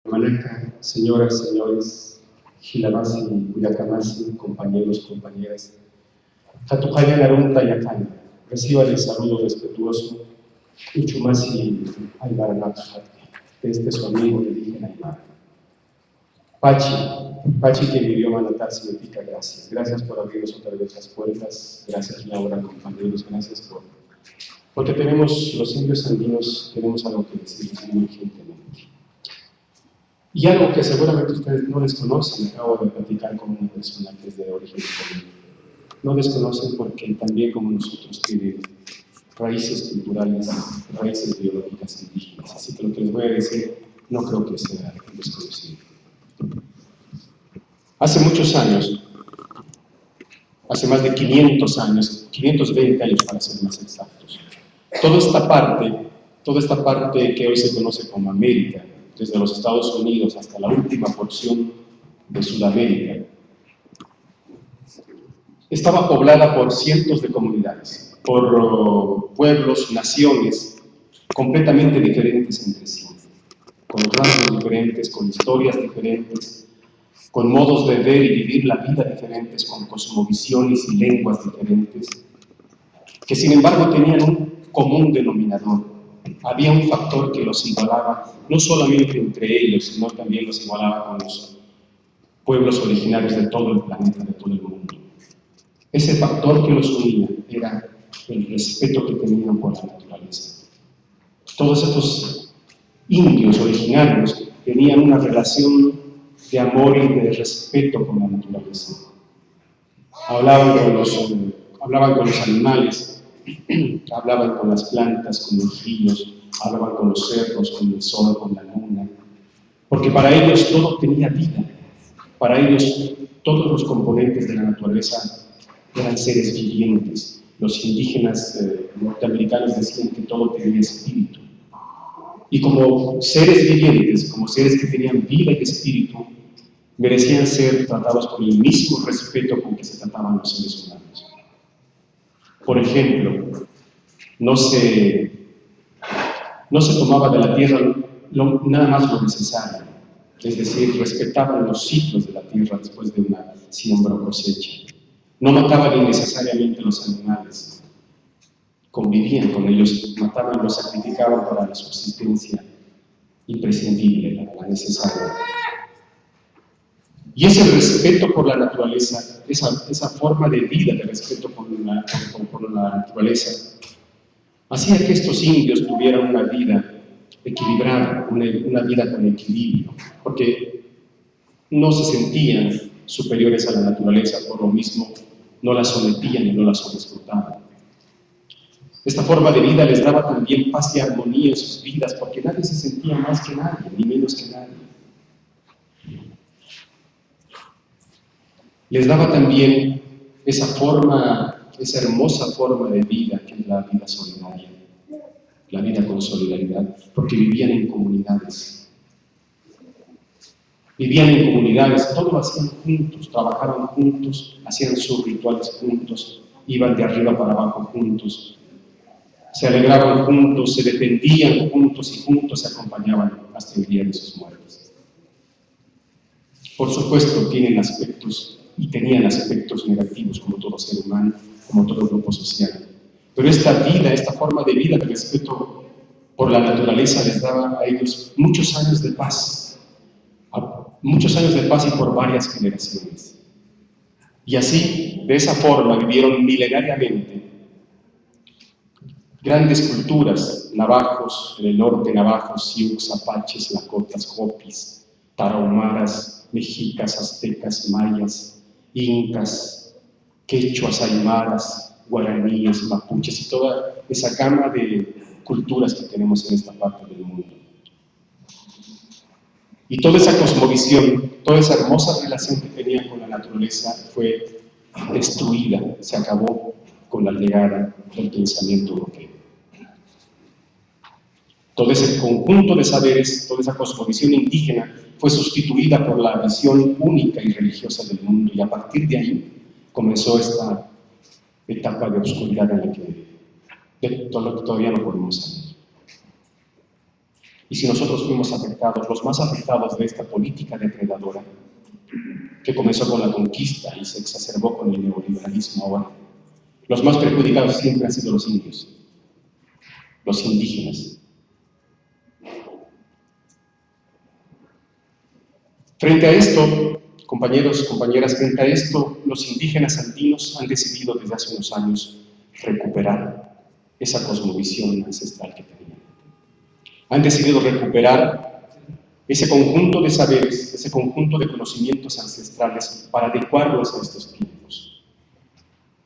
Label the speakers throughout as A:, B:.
A: Manaca, señoras, señores, Gilabasi, Cuyacamasi, compañeros, compañeras, Hatujaya Narunta Yacana, reciban el saludo respetuoso, Uchumasi Aymaranat de este su amigo indígena Aymara. Pachi que en mi idioma natal significa gracias. Gracias por abrirnos otra vez las puertas, gracias Laura, compañeros, gracias porque tenemos, los indios andinos, tenemos algo que decir muy urgentemente. Y algo que seguramente ustedes no desconocen, acabo de platicar con una persona que es de origen colombiano. No desconocen porque también como nosotros tienen raíces culturales, raíces biológicas indígenas. Así que lo que les voy a decir no creo que sea desconocido. Hace muchos años, hace más de 500 años, 520 años para ser más exactos, toda esta parte que hoy se conoce como América, desde los Estados Unidos hasta la última porción de Sudamérica, estaba poblada por cientos de comunidades, por pueblos, naciones completamente diferentes entre sí, con rasgos diferentes, con historias diferentes, con modos de ver y vivir la vida diferentes, con cosmovisiones y lenguas diferentes, que sin embargo tenían un común denominador. Había un factor que los igualaba, no solamente entre ellos, sino también los igualaba con los pueblos originarios de todo el planeta, de todo el mundo. Ese factor que los unía era el respeto que tenían por la naturaleza. Todos estos indios originarios tenían una relación de amor y de respeto con la naturaleza. Hablaban con los animales, hablaban con las plantas, con los ríos, hablaban con los cerros, con el sol, con la luna, porque para ellos todo tenía vida, para ellos todos los componentes de la naturaleza eran seres vivientes. Los indígenas norteamericanos decían que todo tenía espíritu. Y como seres vivientes, como seres que tenían vida y espíritu, merecían ser tratados con el mismo respeto con que se trataban los seres humanos. Por ejemplo, no se tomaba de la tierra nada más lo necesario, es decir, respetaban los ciclos de la tierra después de una siembra o cosecha. No mataban innecesariamente los animales, convivían con ellos, mataban, los sacrificaban para la subsistencia imprescindible, la necesaria. Y ese respeto por la naturaleza, esa forma de vida de respeto por la naturaleza, hacía que estos indios tuvieran una vida equilibrada, una vida con equilibrio, porque no se sentían superiores a la naturaleza, por lo mismo no la sometían y no la sobreexplotaban. Esta forma de vida les daba también paz y armonía en sus vidas, porque nadie se sentía más que nadie, ni menos que nadie. Les daba también esa hermosa forma de vida que es la vida solidaria, la vida con solidaridad, porque vivían en comunidades. Vivían en comunidades, todo lo hacían juntos, trabajaban juntos, hacían sus rituales juntos, iban de arriba para abajo juntos, se alegraban juntos, se defendían juntos y juntos se acompañaban hasta el día de sus muertes. Por supuesto, tenían aspectos negativos como todo ser humano, como todo grupo social. Pero esta forma de vida de respeto por la naturaleza les daba a ellos muchos años de paz y por varias generaciones. Y así, de esa forma, vivieron milenariamente grandes culturas, navajos, en el norte navajos, sioux, apaches, lakotas, hopis, tarahumaras, mexicas, aztecas, mayas, incas, quechuas, aymaras, guaraníes, mapuches y toda esa gama de culturas que tenemos en esta parte del mundo. Y toda esa cosmovisión, toda esa hermosa relación que tenían con la naturaleza fue destruida, se acabó con la llegada del pensamiento europeo. Todo ese conjunto de saberes, toda esa cosmovisión indígena fue sustituida por la visión única y religiosa del mundo, y a partir de ahí comenzó esta etapa de oscuridad en la que todavía no podemos salir. Y si nosotros fuimos afectados, los más afectados de esta política depredadora, que comenzó con la conquista y se exacerbó con el neoliberalismo ahora, los más perjudicados siempre han sido los indios, los indígenas. Frente a esto, compañeros, compañeras, frente a esto, los indígenas andinos han decidido desde hace unos años recuperar esa cosmovisión ancestral que tenían. Han decidido recuperar ese conjunto de saberes, ese conjunto de conocimientos ancestrales para adecuarlos a estos tiempos.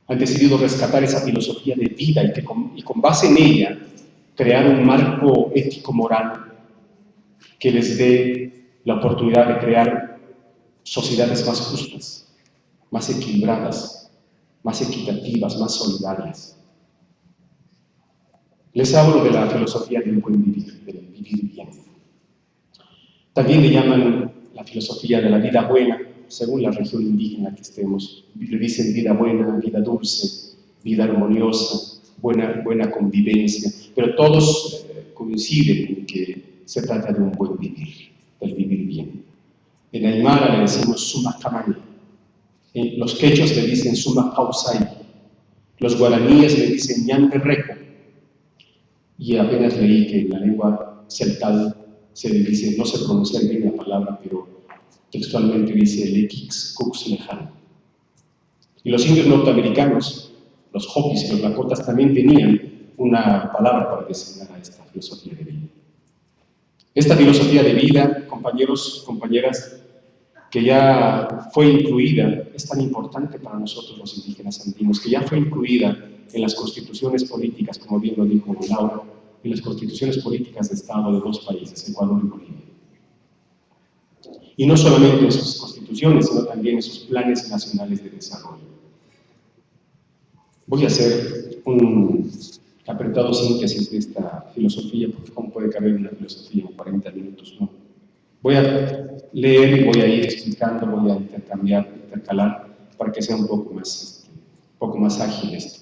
A: Han decidido rescatar esa filosofía de vida y con base en ella crear un marco ético-moral que les dé la oportunidad de crear sociedades más justas, más equilibradas, más equitativas, más solidarias. Les hablo de la filosofía del buen vivir, del vivir bien. También le llaman la filosofía de la vida buena, según la región indígena que estemos. Le dicen vida buena, vida dulce, vida armoniosa, buena convivencia, pero todos coinciden en que se trata de un buen vivir, del vivir bien. En Aymara le decimos suma kamani, los quechos le dicen suma pausay, los guaraníes le dicen ñambe reco, y apenas leí que en la lengua celtal se dice, no sé pronunciar bien la palabra, pero textualmente dice lequix cux lejan. Y los indios norteamericanos, los Hopis y los Lakotas, también tenían una palabra para designar a esta filosofía de vida. Esta filosofía de vida, compañeros, compañeras, que ya fue incluida, es tan importante para nosotros los indígenas andinos, que ya fue incluida en las constituciones políticas, como bien lo dijo Laura, en las constituciones políticas de Estado de dos países, Ecuador y Bolivia. Y no solamente en sus constituciones, sino también en sus planes nacionales de desarrollo. Voy a hacer un apretado síntesis de esta filosofía, porque cómo puede caber una filosofía en 40 minutos, ¿no? Voy a leer y voy a ir explicando, voy a intercalar, para que sea un poco más ágil esto.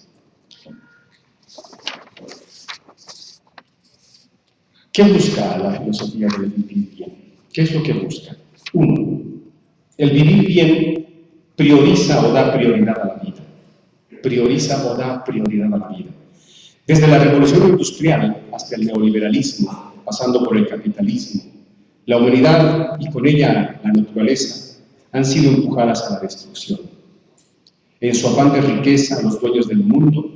A: ¿Qué busca la filosofía del vivir bien? ¿Qué es lo que busca? Uno, el vivir bien prioriza o da prioridad a la vida. Prioriza o da prioridad a la vida. Desde la revolución industrial hasta el neoliberalismo, pasando por el capitalismo, la humanidad y con ella la naturaleza han sido empujadas a la destrucción. En su afán de riqueza, los dueños del mundo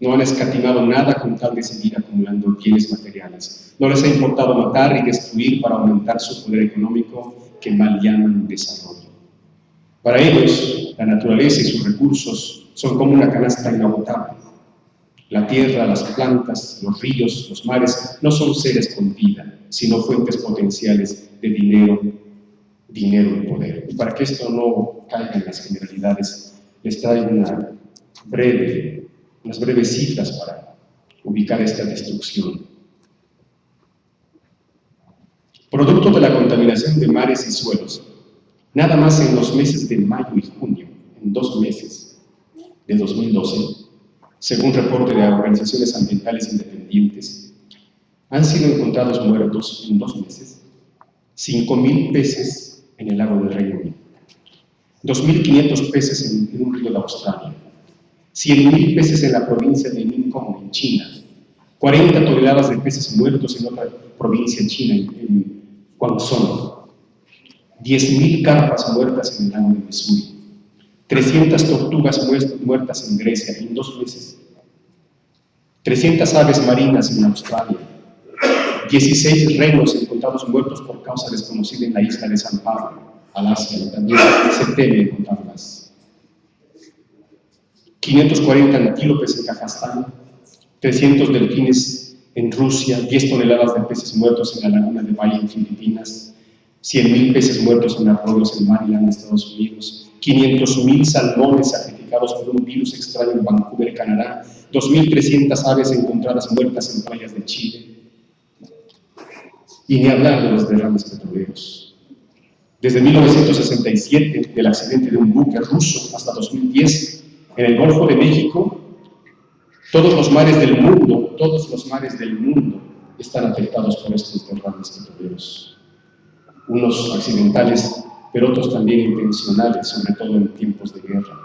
A: no han escatimado nada con tal de seguir acumulando bienes materiales. No les ha importado matar y destruir para aumentar su poder económico, que mal llaman desarrollo. Para ellos, la naturaleza y sus recursos son como una canasta inagotable. La tierra, las plantas, los ríos, los mares no son seres con vida, sino fuentes potenciales de dinero y poder. Y para que esto no caiga en las generalidades, les traigo unas breves cifras para ubicar esta destrucción. Producto de la contaminación de mares y suelos, nada más en los meses de mayo y junio, en 2 meses de 2012, según reporte de organizaciones ambientales independientes, han sido encontrados muertos en 2 meses 5.000 peces en el lago del Reino Unido, 2.500 peces en un río de Australia, 100.000 peces en la provincia de Ningbo, en China, 40 toneladas de peces muertos en otra provincia china, en Guangzhou, 10.000 carpas muertas en el lago de Missouri, 300 tortugas muertas en Grecia en 2 meses, 300 aves marinas en Australia, 16 renos encontrados muertos por causa desconocida en la isla de San Pablo, Alaska, y también se teme encontrar más. 540 antílopes en Kazajstán, 300 delfines en Rusia, 10 toneladas de peces muertos en la laguna de Bahía en Filipinas, 100.000 peces muertos en arroyos en Maryland, Estados Unidos, 500.000 salmones sacrificados por un virus extraño en Vancouver, Canadá, 2.300 aves encontradas muertas en playas de Chile. Y ni hablar de los derrames petroleros. Desde 1967, del accidente de un buque ruso, hasta 2010, en el Golfo de México, todos los mares del mundo están afectados por estos derrames petroleros. Unos accidentales, pero otros también intencionales, sobre todo en tiempos de guerra.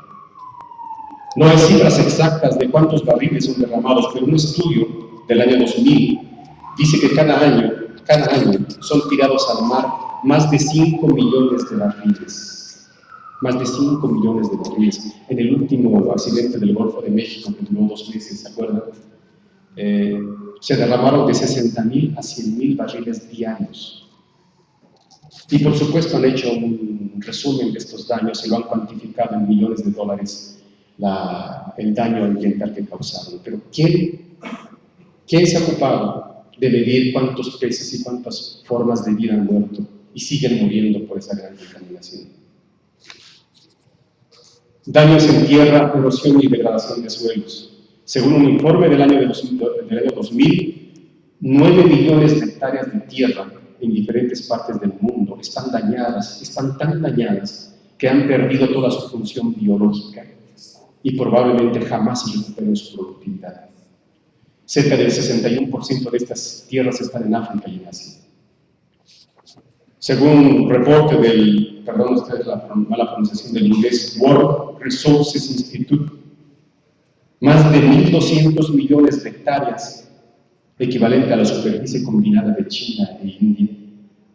A: No hay cifras exactas de cuántos barriles son derramados, pero un estudio del año 2000 dice que cada año son tirados al mar más de 5 millones de barriles. Más de 5 millones de barriles. En el último accidente del Golfo de México, que duró 2 meses, ¿se acuerdan? Se derramaron de 60.000 a 100.000 barriles diarios. Y por supuesto han hecho un resumen de estos daños y lo han cuantificado en millones de dólares el daño ambiental que causaron. Pero ¿quién se ha ocupado de medir cuántos peces y cuántas formas de vida han muerto y siguen muriendo por esa gran contaminación? Daños en tierra, erosión y degradación de suelos. Según un informe del año 2000, 9 millones de hectáreas de tierra en diferentes partes del mundo están tan dañadas que han perdido toda su función biológica y probablemente jamás recuperen su productividad. Cerca del 61% de estas tierras están en África y en Asia. Según un reporte del, perdón ustedes la mala pronunciación del inglés, World Resources Institute, más de 1.200 millones de hectáreas, equivalente a la superficie combinada de China e India,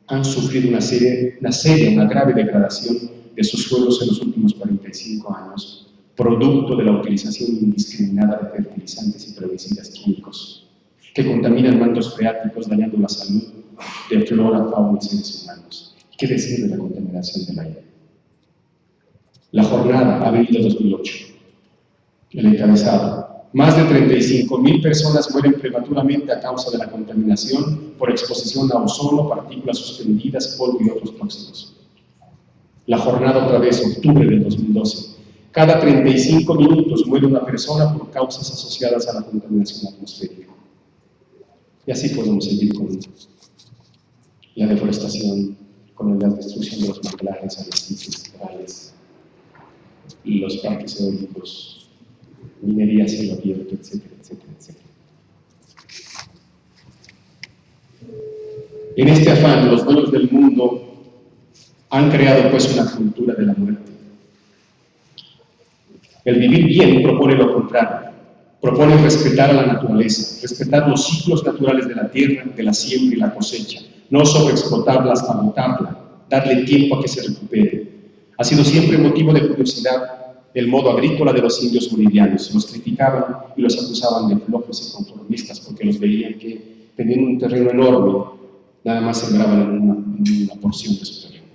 A: han sufrido una grave degradación de sus suelos en los últimos 45 años, producto de la utilización indiscriminada de fertilizantes y plaguicidas químicos, que contaminan mantos freáticos, dañando la salud de flora, fauna y seres humanos. ¿Qué decir de la contaminación del aire? La jornada, abril de 2008, el encabezado. Más de 35.000 personas mueren prematuramente a causa de la contaminación por exposición a ozono, partículas suspendidas, polvo y otros tóxicos. La jornada otra vez, octubre del 2012. Cada 35 minutos muere una persona por causas asociadas a la contaminación atmosférica. Y así podemos seguir con la deforestación, con la destrucción de los manglares, arrecifes, corales, y los parques eólicos, minería a cielo abierto, etcétera, etcétera, etcétera. En este afán, los dueños del mundo han creado pues una cultura de la muerte. El vivir bien propone lo contrario, propone respetar a la naturaleza, respetar los ciclos naturales de la tierra, de la siembra y la cosecha, no sobreexplotarla hasta agotarla, darle tiempo a que se recupere. Ha sido siempre motivo de curiosidad el modo agrícola de los indios bolivianos. Los criticaban y los acusaban de flojos y conformistas porque los veían que tenían un terreno enorme, nada más sembraban en una porción de su terreno.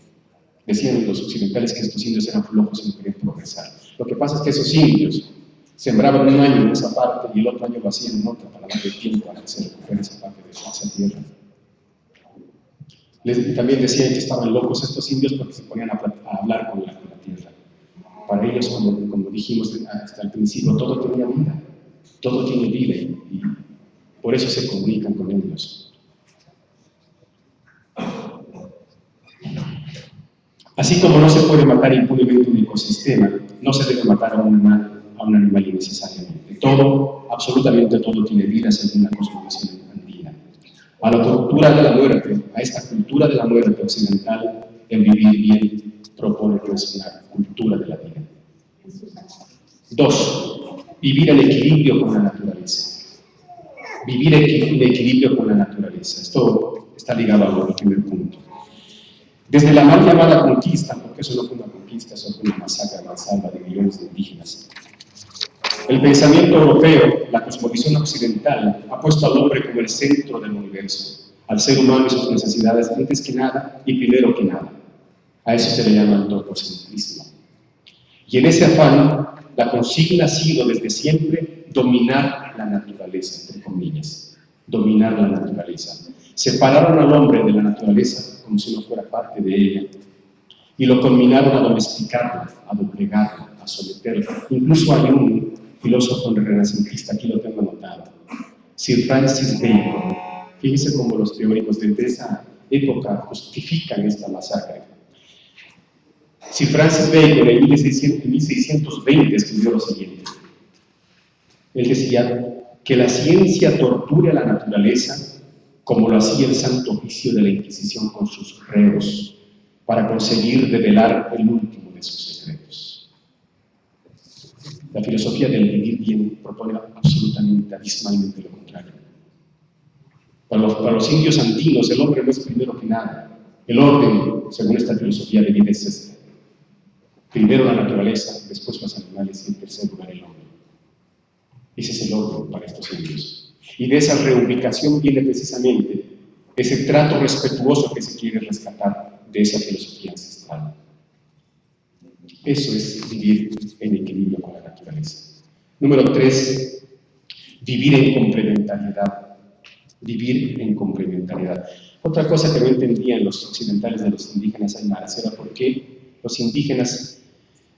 A: Decían los occidentales que estos indios eran flojos y no querían progresar. Lo que pasa es que esos indios sembraban un año en esa parte y el otro año lo hacían en otra para darle tiempo a que se recupere esa parte de esa tierra. También decían que estaban locos estos indios porque se ponían a hablar con la tierra. Para ellos, como dijimos hasta el principio, todo tenía vida, todo tiene vida y por eso se comunican con ellos. Así como no se puede matar impunemente un ecosistema, no se debe matar a un animal innecesariamente. Todo, absolutamente todo tiene vida según la cosmovisión andina. A la cultura de la muerte, a esta cultura de la muerte occidental, el vivir bien propone pues una cultura de la vida. 2. Vivir en equilibrio con la naturaleza. Vivir en equilibrio con la naturaleza. Esto está ligado al primer punto. Desde la mal llamada conquista, porque eso no fue una conquista, eso fue una masacre a mansalva de millones de indígenas. El pensamiento europeo, la cosmovisión occidental, ha puesto al hombre como el centro del universo, al ser humano y sus necesidades antes que nada y primero que nada. A eso se le llama antropocentrismo. Y en ese afán, la consigna ha sido desde siempre dominar la naturaleza, entre comillas. Dominar la naturaleza. Separaron al hombre de la naturaleza como si no fuera parte de ella y lo combinaron a domesticarlo, a doblegarlo, a someterlo. Incluso hay un filósofo renacentista, aquí lo tengo anotado, Sir Francis Bacon. Fíjense cómo los teóricos desde esa época justifican esta masacre. Sir Francis Bacon en 1620 escribió lo siguiente. Él decía que la ciencia torture a la naturaleza como lo hacía el Santo Oficio de la Inquisición con sus reos, para conseguir develar el último de sus secretos. La filosofía del vivir bien propone absolutamente, abismalmente lo contrario. Para los indios andinos, el hombre no es primero que nada. El orden, según esta filosofía de vida, es este. Primero la naturaleza, después los animales y en tercer lugar el hombre. Ese es el orden para estos indios. Y de esa reubicación viene precisamente ese trato respetuoso que se quiere rescatar de esa filosofía ancestral. Eso es vivir en equilibrio con la naturaleza. Número 3, vivir en complementariedad. Vivir en complementariedad. Otra cosa que no entendían los occidentales de los indígenas aymaras era por qué los indígenas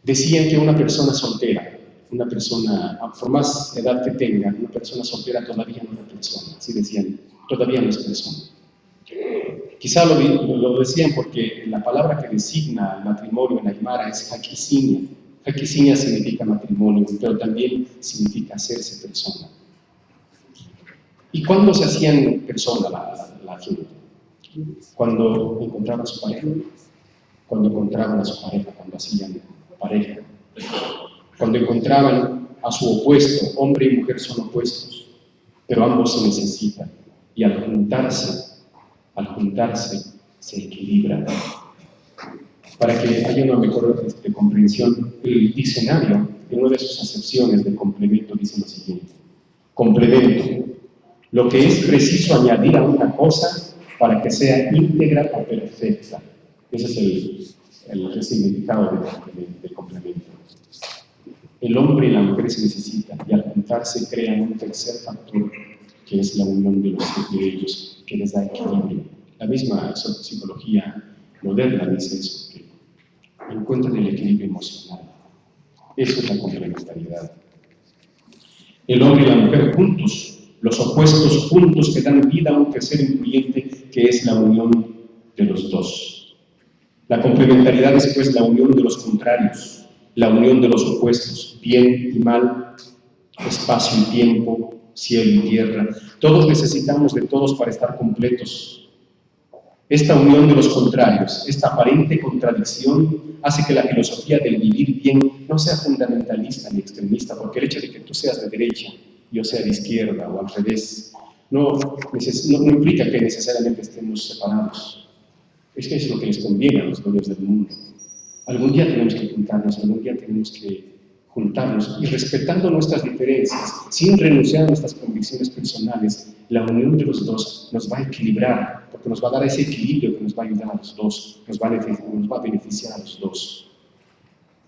A: decían que una persona soltera, una persona, por más edad que tenga, una persona soltera todavía no es persona. Así decían, todavía no es persona. Quizá lo decían porque la palabra que designa el matrimonio en aymara es jaquiciña. Jaquiciña significa matrimonio, pero también significa hacerse persona. ¿Y cuándo se hacían persona la gente? Cuando encontraban a su pareja, cuando encontraban a su pareja, cuando hacían pareja, cuando encontraban a su opuesto. Hombre y mujer son opuestos, pero ambos se necesitan, y al juntarse se equilibran. Para que haya una mejor comprensión, el diccionario, en una de sus acepciones de complemento, dice lo siguiente: complemento, lo que es preciso añadir a una cosa para que sea íntegra o perfecta. Ese es el significado del complemento. El hombre y la mujer se necesitan, y al juntarse crean un tercer factor, que es la unión de ellos, que les da equilibrio. La misma psicología moderna dice eso, que encuentran el equilibrio emocional. Eso es la complementariedad. El hombre y la mujer juntos, los opuestos juntos, que dan vida a un tercer incluyente, que es la unión de los dos. La complementariedad es pues la unión de los contrarios, la unión de los opuestos, bien y mal, espacio y tiempo, cielo y tierra. Todos necesitamos de todos para estar completos. Esta unión de los contrarios, esta aparente contradicción, hace que la filosofía del vivir bien no sea fundamentalista ni extremista, porque el hecho de que tú seas de derecha y yo sea de izquierda o al revés, no implica que necesariamente estemos separados. Es que eso es lo que les conviene a los dueños del mundo. Algún día tenemos que juntarnos, algún día tenemos que juntarnos, y respetando nuestras diferencias, sin renunciar a nuestras convicciones personales, la unión de los dos nos va a equilibrar, porque nos va a dar ese equilibrio que nos va a ayudar a los dos, nos va a beneficiar a los dos.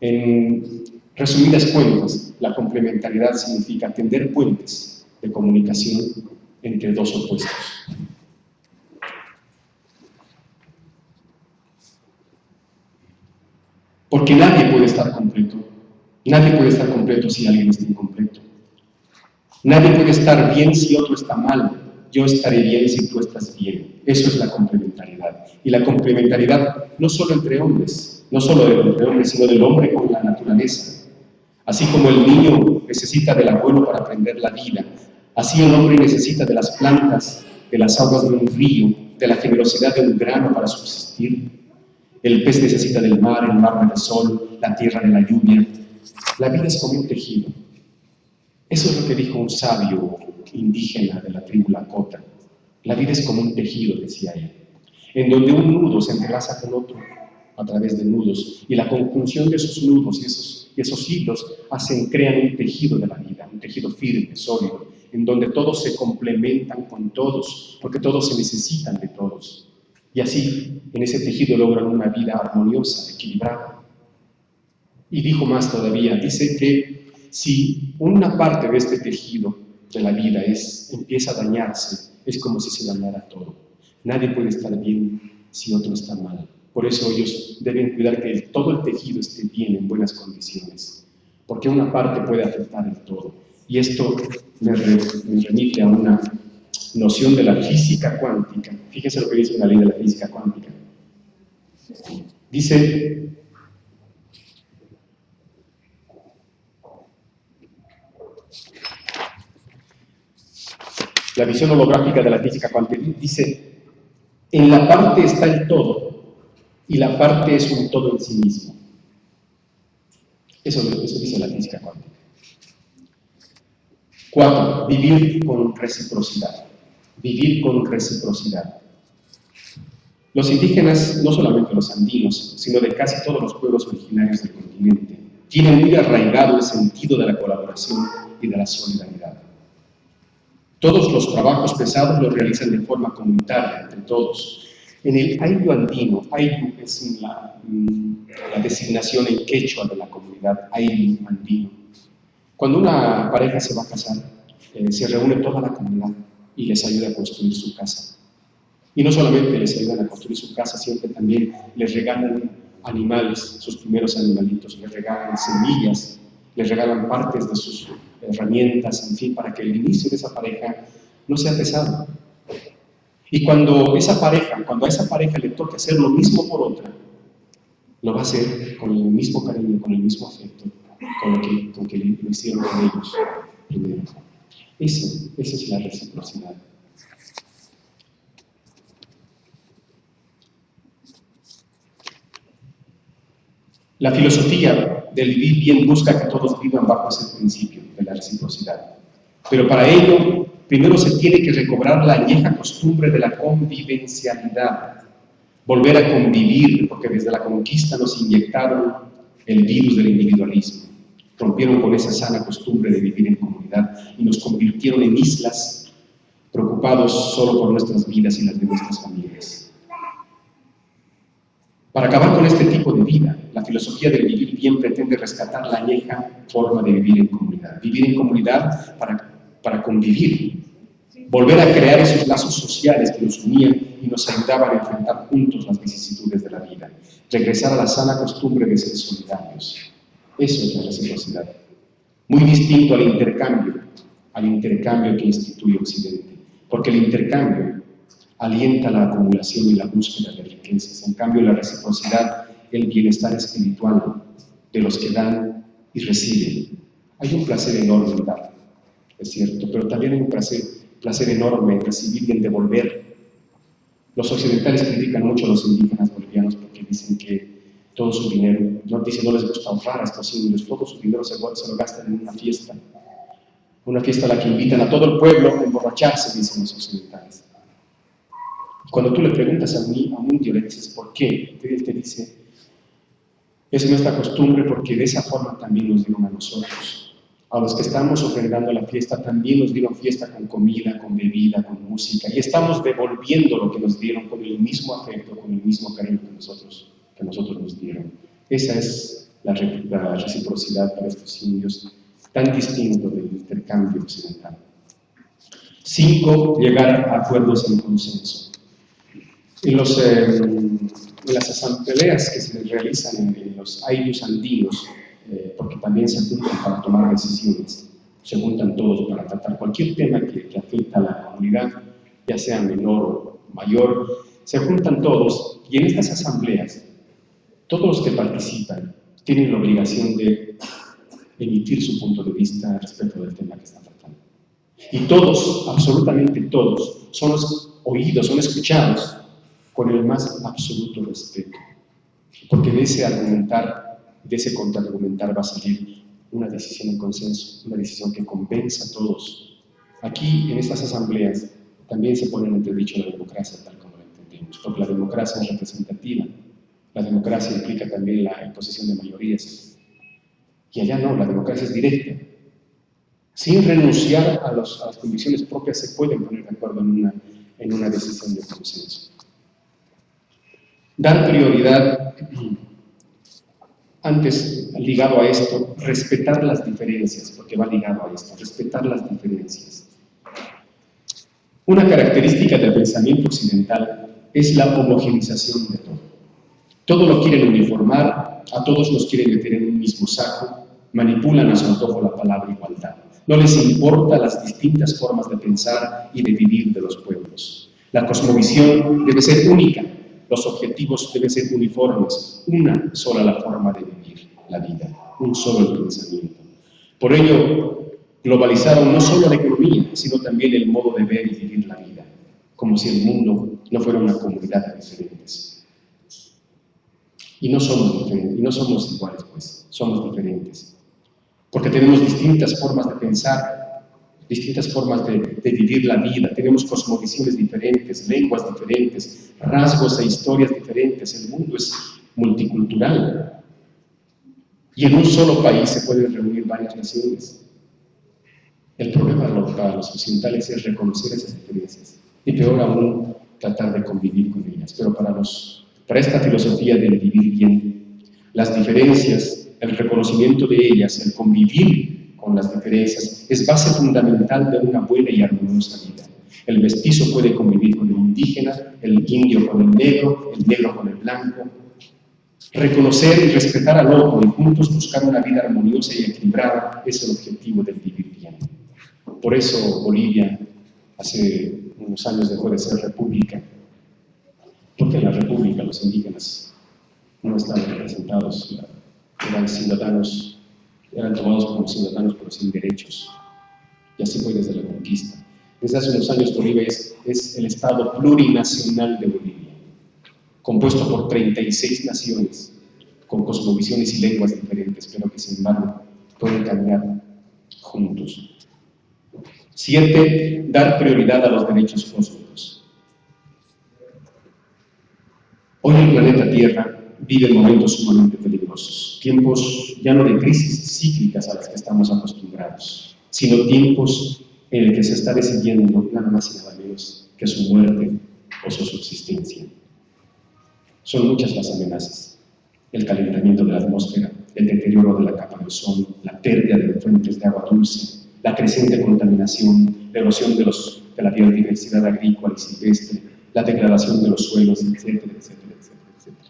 A: En resumidas cuentas, la complementariedad significa tender puentes de comunicación entre dos opuestos. Porque nadie puede estar completo. Nadie puede estar completo si alguien está incompleto. Nadie puede estar bien si otro está mal. Yo estaré bien si tú estás bien. Eso es la complementariedad. Y la complementariedad no solo entre hombres, sino del hombre con la naturaleza. Así como el niño necesita del abuelo para aprender la vida, así el hombre necesita de las plantas, de las aguas de un río, de la generosidad de un grano para subsistir. El pez necesita del mar, el mar del sol, la tierra de la lluvia. La vida es como un tejido. Eso es lo que dijo un sabio indígena de la tribu Lakota. La vida es como un tejido, decía él, en donde un nudo se entrelaza con otro a través de nudos, y la conjunción de esos nudos y esos hilos crean un tejido de la vida, un tejido firme, sólido, en donde todos se complementan con todos, porque todos se necesitan de todos. Y así, en ese tejido logran una vida armoniosa, equilibrada. Y dijo más todavía, dice que si una parte de este tejido de la vida empieza a dañarse, es como si se dañara todo. Nadie puede estar bien si otro está mal. Por eso ellos deben cuidar que todo el tejido esté bien, en buenas condiciones, porque una parte puede afectar el todo. Y esto me remite a una noción de la física cuántica. Fíjense lo que dice una ley de la física cuántica. Dice: la la visión holográfica de la física cuántica dice, en la parte está el todo, y la parte es un todo en sí mismo. Eso dice la física cuántica. 4. Vivir con reciprocidad. Vivir con reciprocidad. Los indígenas, no solamente los andinos, sino de casi todos los pueblos originarios del continente, tienen muy arraigado el sentido de la colaboración y de la solidaridad. Todos los trabajos pesados los realizan de forma comunitaria, entre todos. En el ayllu andino, ayllu es la designación en quechua de la comunidad, ayllu andino. Cuando una pareja se va a casar, se reúne toda la comunidad y les ayuda a construir su casa. Y no solamente les ayudan a construir su casa, siempre también les regalan animales, sus primeros animalitos, les regalan semillas, les regalan partes de sus herramientas, en fin, para que el inicio de esa pareja no sea pesado. Y cuando a esa pareja le toque hacer lo mismo por otra, lo va a hacer con el mismo cariño, con el mismo afecto, con que lo hicieron con ellos primero. Esa es la reciprocidad. La filosofía del vivir bien busca que todos vivan bajo ese principio de la reciprocidad. Pero para ello, primero se tiene que recobrar la añeja costumbre de la convivencialidad, volver a convivir, porque desde la conquista nos inyectaron el virus del individualismo, rompieron con esa sana costumbre de vivir en comunidad y nos convirtieron en islas, preocupados solo por nuestras vidas y las de nuestras familias. Para acabar con este tipo de vida, la filosofía del vivir bien pretende rescatar la añeja forma de vivir en comunidad para convivir, volver a crear esos lazos sociales que nos unían y nos ayudaban a enfrentar juntos las vicisitudes de la vida, regresar a la sana costumbre de ser solidarios. Eso es la reciprocidad. Muy distinto al intercambio que instituye Occidente, porque el intercambio alienta la acumulación y la búsqueda de riquezas. En cambio, la reciprocidad, el bienestar espiritual de los que dan y reciben. Hay un placer enorme en dar, es cierto, pero también hay un placer enorme en recibir y en devolver. Los occidentales critican mucho a los indígenas bolivianos porque dicen que todo su dinero, no les gusta ahorrar a estos indios, todo su dinero se lo gastan en una fiesta a la que invitan a todo el pueblo a emborracharse, dicen los occidentales. Cuando tú le preguntas a un indio, le dices, ¿por qué? Él te dice, es nuestra costumbre porque de esa forma también nos dieron a nosotros. A los que estamos ofrendando la fiesta también nos dieron fiesta con comida, con bebida, con música, y estamos devolviendo lo que nos dieron con el mismo afecto, con el mismo cariño que nosotros nos dieron. Esa es la reciprocidad para estos indios, tan distinto del intercambio occidental. 5. Llegar a acuerdos en consenso. En las asambleas que se realizan en los ayllus andinos, porque también se juntan para tomar decisiones, se juntan todos para tratar cualquier tema que afecta a la comunidad, ya sea menor o mayor, se juntan todos y en estas asambleas, todos los que participan tienen la obligación de emitir su punto de vista respecto del tema que están tratando. Y todos, absolutamente todos, son oídos, son escuchados con el más absoluto respeto, porque de ese contraargumentar va a salir una decisión en consenso, una decisión que convenza a todos. Aquí, en estas asambleas, también se pone en entredicho la democracia, tal como la entendemos, porque la democracia es representativa, la democracia implica también la imposición de mayorías, y allá no, la democracia es directa. Sin renunciar a las convicciones propias se pueden poner de acuerdo en una decisión de consenso. Dar prioridad, antes ligado a esto, respetar las diferencias, porque va ligado a esto, respetar las diferencias. Una característica del pensamiento occidental es la homogenización de todo. Todo lo quieren uniformar, a todos los quieren meter en un mismo saco, manipulan a su antojo la palabra igualdad. No les importa las distintas formas de pensar y de vivir de los pueblos. La cosmovisión debe ser única. Los objetivos deben ser uniformes, una sola la forma de vivir la vida, un solo el pensamiento. Por ello, Globalizaron no solo la economía, sino también el modo de ver y vivir la vida, como si el mundo no fuera una comunidad de diferentes. Y no somos diferentes, y no somos iguales, pues, somos diferentes. Porque tenemos distintas formas de pensar, distintas formas de vivir la vida, tenemos cosmovisiones diferentes, lenguas diferentes, rasgos e historias diferentes. El mundo es multicultural. Y en un solo país se pueden reunir varias naciones. El problema para los occidentales es reconocer esas diferencias y peor aún tratar de convivir con ellas. Pero para esta filosofía del vivir bien, las diferencias, el reconocimiento de ellas, el convivir con las diferencias es base fundamental de una buena y armoniosa vida. El mestizo puede convivir con el indígena, el indio con el negro con el blanco. Reconocer y respetar al otro y juntos buscar una vida armoniosa y equilibrada es el objetivo del vivir bien. Por eso Bolivia hace unos años dejó de ser república, porque en la república los indígenas no estaban representados, eran ciudadanos, eran tomados como ciudadanos pero sin derechos, y así fue desde la conquista. Desde hace unos años Bolivia es el Estado plurinacional de Bolivia, compuesto por 36 naciones, con cosmovisiones y lenguas diferentes, pero que sin embargo pueden caminar juntos. 7. Dar prioridad a los derechos cósmicos. Hoy el planeta Tierra vive momentos sumamente peligrosos, tiempos ya no de crisis cíclicas a las que estamos acostumbrados, sino tiempos en los que se está decidiendo nada más y nada menos que su muerte o su subsistencia. Son muchas las amenazas: el calentamiento de la atmósfera, el deterioro de la capa de ozono, la pérdida de fuentes de agua dulce, la creciente contaminación, la erosión de la biodiversidad agrícola y silvestre, la degradación de los suelos, etcétera, etcétera, etcétera, etcétera.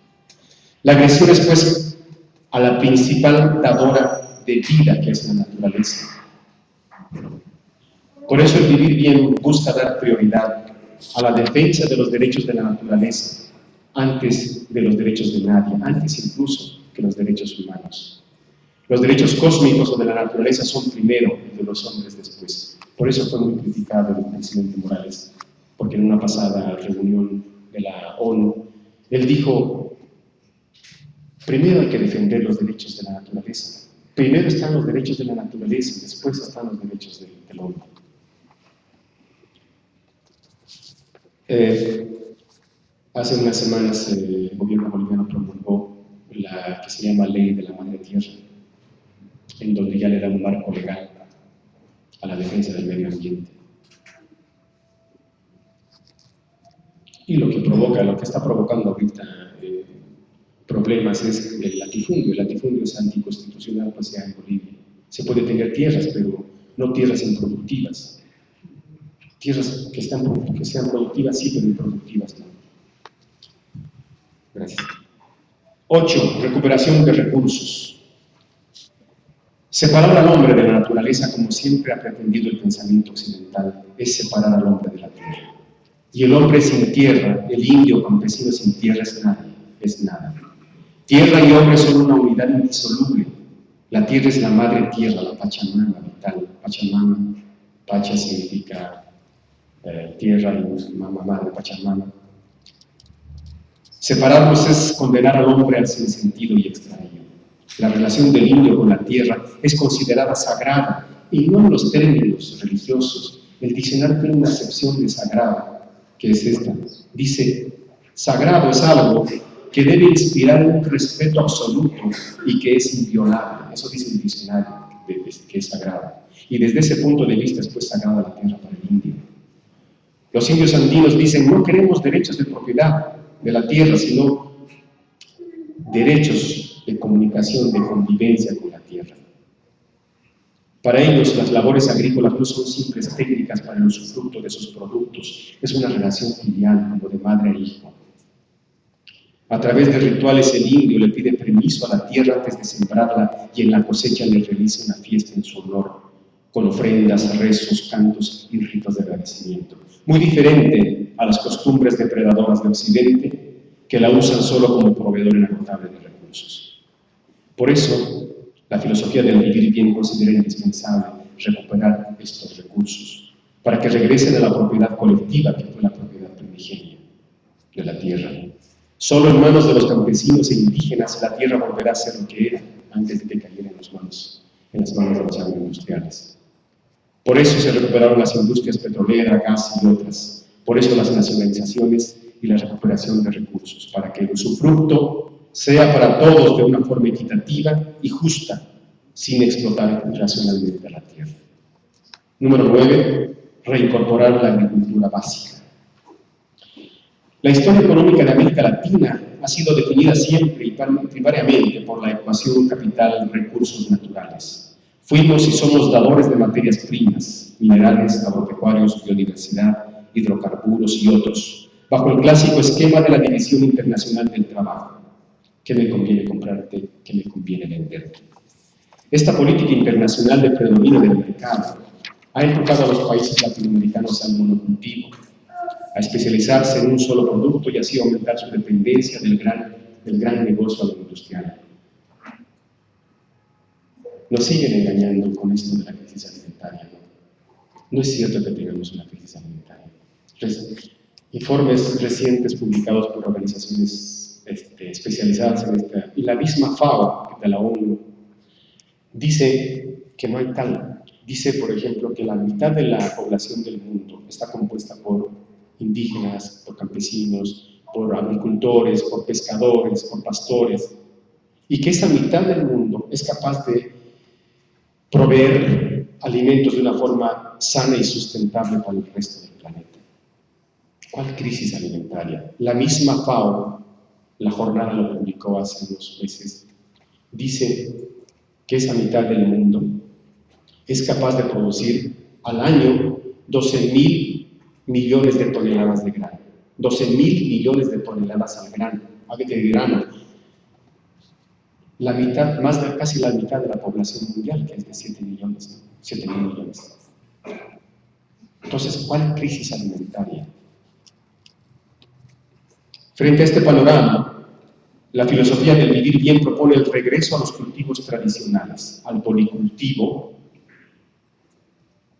A: La agresión es, pues, a la principal dadora de vida, que es la naturaleza. Por eso el vivir bien busca dar prioridad a la defensa de los derechos de la naturaleza, antes de los derechos de nadie, antes incluso que los derechos humanos. Los derechos cósmicos o de la naturaleza son primero y de los hombres después. Por eso fue muy criticado el presidente Morales, porque en una pasada reunión de la ONU, él dijo: primero hay que defender los derechos de la naturaleza. Primero están los derechos de la naturaleza, después están los derechos del hombre. Hace unas semanas el gobierno boliviano promulgó la que se llama Ley de la Madre Tierra, en donde ya le da un marco legal a la defensa del medio ambiente. Y lo que está provocando ahorita problemas es el latifundio. El latifundio es anticonstitucional, pues sea en Bolivia. Se puede tener tierras, pero no tierras improductivas. Tierras que sean productivas, sí, pero improductivas no. Gracias. 8. Recuperación de recursos. Separar al hombre de la naturaleza, como siempre ha pretendido el pensamiento occidental, es separar al hombre de la tierra. Y el hombre sin tierra, el indio campesino sin tierra es nada. Tierra y hombre son una unidad indisoluble. La tierra es la madre tierra, la Pachamama vital. Pachamama, Pacha significa tierra y mamá, madre, Pachamama. Separarlos es condenar al hombre al sinsentido y extraño. La relación del indio con la tierra es considerada sagrada, y no en los términos religiosos. El diccionario tiene una acepción de sagrado, que es esta. Dice: sagrado es algo que debe inspirar un respeto absoluto y que es inviolable. Eso dice el diccionario, que es sagrado. Y desde ese punto de vista es, pues, sagrada la tierra para el indio. Los indios andinos dicen: no queremos derechos de propiedad de la tierra, sino derechos de comunicación, de convivencia con la tierra. Para ellos, las labores agrícolas no son simples técnicas para el usufructo de sus productos, es una relación filial, como de madre a hijo. A través de rituales, el indio le pide permiso a la tierra antes de sembrarla, y en la cosecha le realiza una fiesta en su honor, con ofrendas, rezos, cantos y ritos de agradecimiento. Muy diferente a las costumbres depredadoras de Occidente, que la usan solo como proveedor inagotable de recursos. Por eso, la filosofía del vivir bien considera indispensable recuperar estos recursos, para que regresen a la propiedad colectiva, que fue la propiedad primigenia de la tierra. Solo en manos de los campesinos e indígenas la tierra volverá a ser lo que era antes de que cayera en las manos de los agroindustriales. Por eso se recuperaron las industrias petroleras, gas y otras. Por eso las nacionalizaciones y la recuperación de recursos, para que el usufructo sea para todos de una forma equitativa y justa, sin explotar irracionalmente a la tierra. Número 9, reincorporar la agricultura básica. La historia económica de América Latina ha sido definida siempre y primariamente por la ecuación capital-recursos naturales. Fuimos y somos dadores de materias primas, minerales, agropecuarios, biodiversidad, hidrocarburos y otros, bajo el clásico esquema de la División Internacional del Trabajo. ¿Qué me conviene comprarte? ¿Qué me conviene venderte? Esta política internacional de predominio del mercado ha empujado a los países latinoamericanos al monocultivo, a especializarse en un solo producto y así aumentar su dependencia del gran negocio agroindustrial. Nos siguen engañando con esto de la crisis alimentaria. No es cierto que tengamos una crisis alimentaria. Informes recientes publicados por organizaciones especializadas en esta, y la misma FAO de la ONU, dice que no hay tal. Dice, por ejemplo, que la mitad de la población del mundo está compuesta por indígenas, por campesinos, por agricultores, por pescadores, por pastores, y que esa mitad del mundo es capaz de proveer alimentos de una forma sana y sustentable para el resto del planeta. ¿Cuál crisis alimentaria? La misma FAO, la jornada lo publicó hace unos meses, dice que esa mitad del mundo es capaz de producir al año 12.000 millones de toneladas de grano. 12.000 millones de toneladas de grano. La mitad, casi la mitad de la población mundial, que es de 7 millones, ¿no? 7.000 millones. Entonces, ¿cuál crisis alimentaria? Frente a este panorama, la filosofía del vivir bien propone el regreso a los cultivos tradicionales, al policultivo,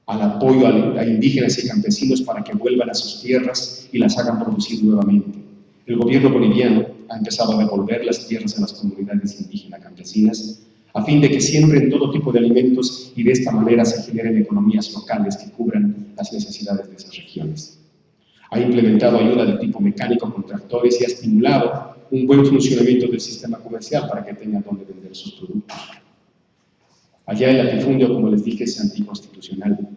A: al apoyo a indígenas y campesinos para que vuelvan a sus tierras y las hagan producir nuevamente. El gobierno boliviano ha empezado a devolver las tierras a las comunidades indígenas campesinas a fin de que siembren todo tipo de alimentos y de esta manera se generen economías locales que cubran las necesidades de esas regiones. Ha implementado ayuda de tipo mecánico con tractores y ha estimulado un buen funcionamiento del sistema comercial para que tengan donde vender sus productos. Allá el latifundio, como les dije, es anticonstitucional.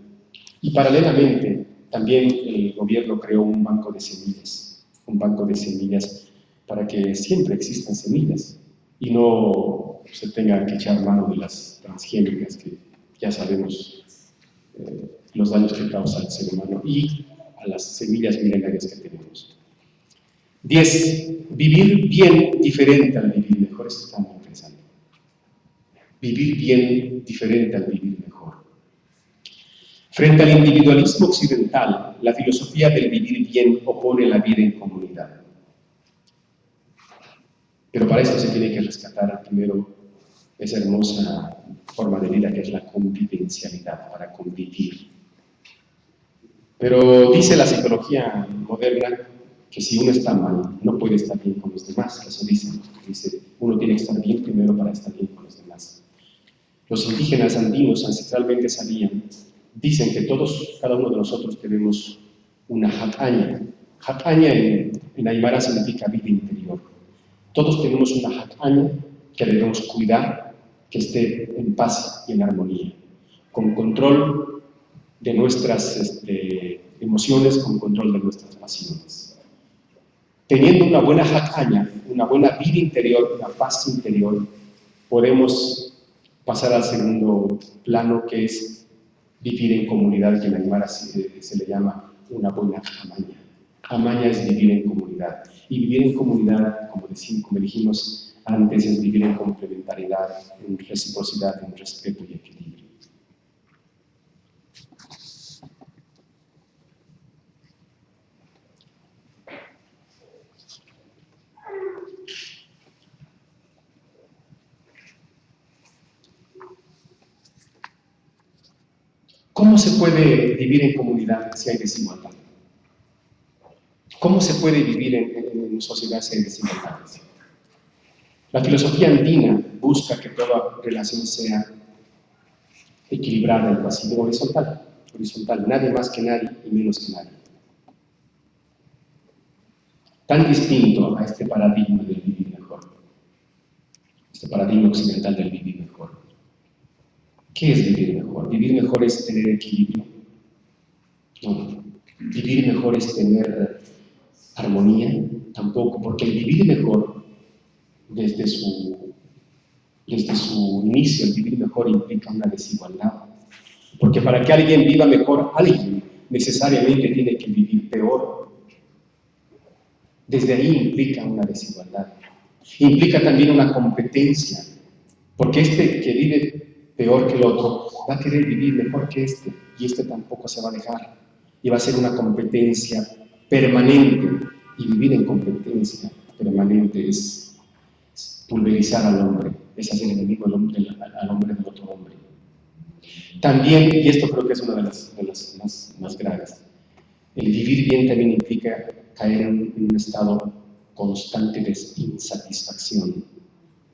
A: Y paralelamente, también el gobierno creó un banco de semillas para que siempre existan semillas y no se tenga que echar mano de las transgénicas que ya sabemos los daños que causa al ser humano y a las semillas milenarias que tenemos. 10. Vivir bien diferente al vivir mejor. Esto está muy interesante. Vivir bien diferente al vivir mejor. Frente al individualismo occidental, la filosofía del vivir bien opone la vida en comunidad. Pero para esto se tiene que rescatar primero esa hermosa forma de vida que es la convivencialidad, para convivir. Pero dice la psicología moderna que si uno está mal, no puede estar bien con los demás. Eso dice, uno tiene que estar bien primero para estar bien con los demás. Los indígenas andinos ancestralmente sabían, dicen que cada uno de nosotros tenemos una hataña. Hataña en aymara significa vida interior. Todos tenemos una hataña que debemos cuidar, que esté en paz y en armonía, con control de nuestras emociones, con control de nuestras pasiones. Teniendo una buena hataña, una buena vida interior, una paz interior, podemos pasar al segundo plano, que es vivir en comunidad, que en aymara se le llama una buena amaña. Amaña es vivir en comunidad. Y vivir en comunidad, como dijimos antes, es vivir en complementariedad, en reciprocidad, en respeto y equilibrio. ¿Cómo se puede vivir en comunidad si hay desigualdad? ¿Cómo se puede vivir en sociedad si hay desigualdades? La filosofía andina busca que toda relación sea equilibrada, equitativa, horizontal, nadie más que nadie y menos que nadie. Tan distinto a este paradigma del vivir mejor, este paradigma occidental del vivir mejor. ¿Qué es vivir mejor? Vivir mejor es tener equilibrio. No. Vivir mejor es tener armonía, tampoco, porque el vivir mejor, desde su inicio, el vivir mejor implica una desigualdad. Porque para que alguien viva mejor, alguien necesariamente tiene que vivir peor. Desde ahí implica una desigualdad. Implica también una competencia, porque este que vive peor que el otro va a querer vivir mejor que este, y este tampoco se va a dejar. Y va a ser una competencia permanente, y vivir en competencia permanente es pulverizar al hombre, es hacer enemigo al hombre del otro hombre. También, y esto creo que es una de las más graves, el vivir bien también implica caer en un estado constante de insatisfacción.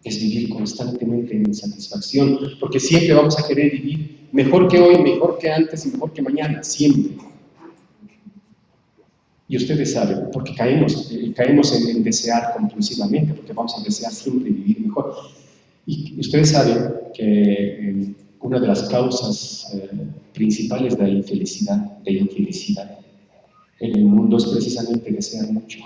A: Es vivir constantemente en insatisfacción, porque siempre vamos a querer vivir mejor que hoy, mejor que antes y mejor que mañana, siempre. Y ustedes saben, porque caemos en desear compulsivamente, porque vamos a desear siempre vivir mejor. Y ustedes saben que una de las causas principales de la infelicidad en el mundo es precisamente desear mucho,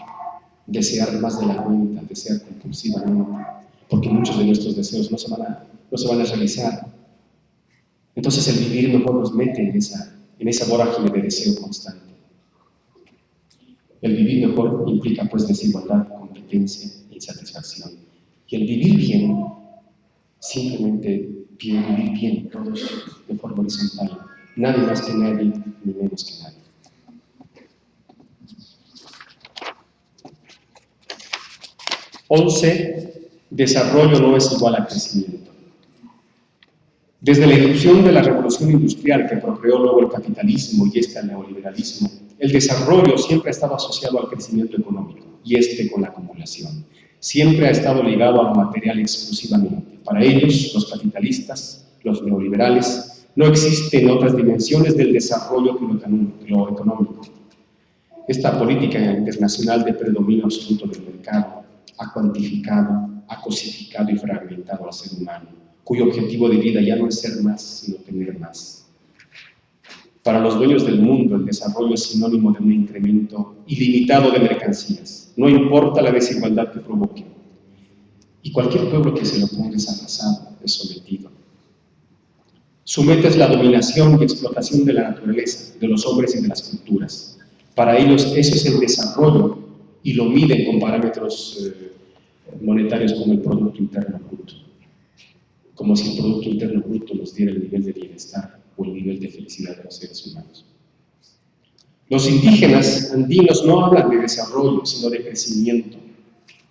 A: desear más de la cuenta, desear compulsivamente, porque muchos de nuestros deseos no se van a realizar. Entonces el vivir mejor nos mete en esa vorágine de deseo constante. El vivir mejor implica pues desigualdad, competencia e insatisfacción. Y el vivir bien, simplemente vivir bien, todos de forma horizontal. Nadie más que nadie, ni menos que nadie. Desarrollo no es igual a crecimiento. Desde la irrupción de la revolución industrial que procreó luego el capitalismo y el neoliberalismo, el desarrollo siempre ha estado asociado al crecimiento económico y con la acumulación. Siempre ha estado ligado a lo material exclusivamente. Para ellos, los capitalistas, los neoliberales, no existen otras dimensiones del desarrollo que lo económico. Esta política internacional de predominio absoluto del mercado ha cuantificado, ha cosificado y fragmentado al ser humano, cuyo objetivo de vida ya no es ser más, sino tener más. Para los dueños del mundo, el desarrollo es sinónimo de un incremento ilimitado de mercancías, no importa la desigualdad que provoque. Y cualquier pueblo que se lo ponga es arrasado, es sometido. Su meta es la dominación y explotación de la naturaleza, de los hombres y de las culturas. Para ellos eso es el desarrollo y lo miden con parámetros monetarios como el Producto Interno Bruto. Como si el Producto Interno Bruto nos diera el nivel de bienestar o el nivel de felicidad de los seres humanos. Los indígenas andinos no hablan de desarrollo, sino de crecimiento,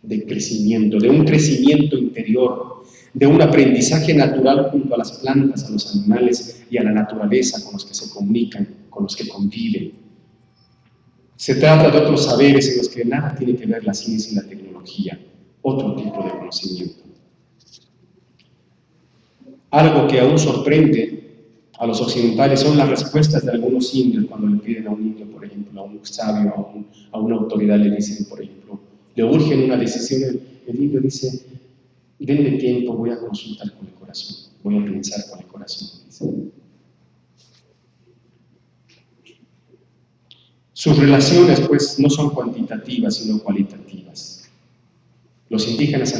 A: de un crecimiento interior, de un aprendizaje natural junto a las plantas, a los animales y a la naturaleza con los que se comunican, con los que conviven. Se trata de otros saberes en los que nada tiene que ver la ciencia y la tecnología, otro tipo de conocimiento. Algo que aún sorprende a los occidentales son las respuestas de algunos indios cuando le piden a un indio, por ejemplo, a un sabio, a una autoridad, le dicen, por ejemplo, le urgen una decisión, el indio dice, denme tiempo, voy a consultar con el corazón, voy a pensar con el corazón. Dice. Sus relaciones, pues, no son cuantitativas, sino cualitativas. Los indígenas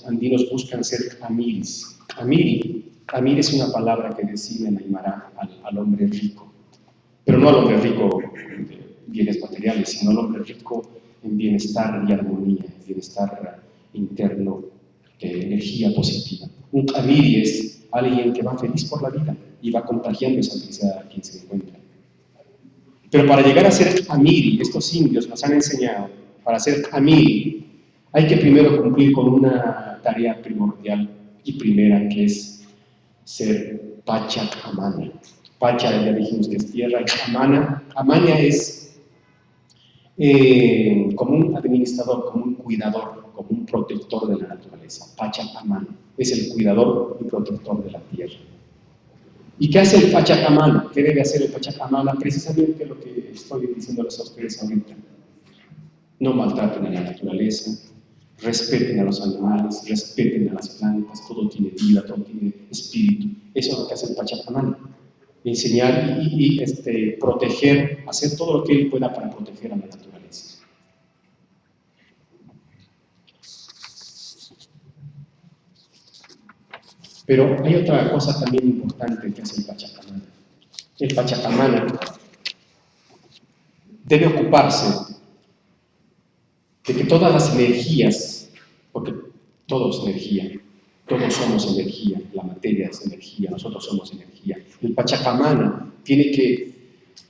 A: andinos buscan ser amiris. Amir es una palabra que designa en Aymara al hombre rico, pero no al hombre rico de bienes materiales, sino al hombre rico en bienestar y armonía, bienestar interno de energía positiva. Un amiri es alguien que va feliz por la vida y va contagiando esa felicidad a quien se encuentra. Pero para llegar a ser amiri, estos indios nos han enseñado, para ser amiri, hay que primero cumplir con una tarea primordial y primera, que es ser Pachamama. Pacha, ya dijimos que es tierra, y Amana es como un administrador, como un cuidador, como un protector de la naturaleza. Pachamama es el cuidador y protector de la tierra. ¿Y qué hace el Pachamama? ¿Qué debe hacer el Pachamama? Precisamente lo que estoy diciéndoles a ustedes ahorita. No maltraten a la naturaleza, respeten a los animales, respeten a las plantas, todo tiene vida, todo tiene espíritu. Eso es lo que hace el Pachamama. Enseñar y proteger, hacer todo lo que él pueda para proteger a la naturaleza. Pero hay otra cosa también importante que hace el Pachamama. El Pachamama debe ocuparse de que todas las energías, porque todo es energía, todos somos energía, la materia es energía, nosotros somos energía. El Pachamama tiene que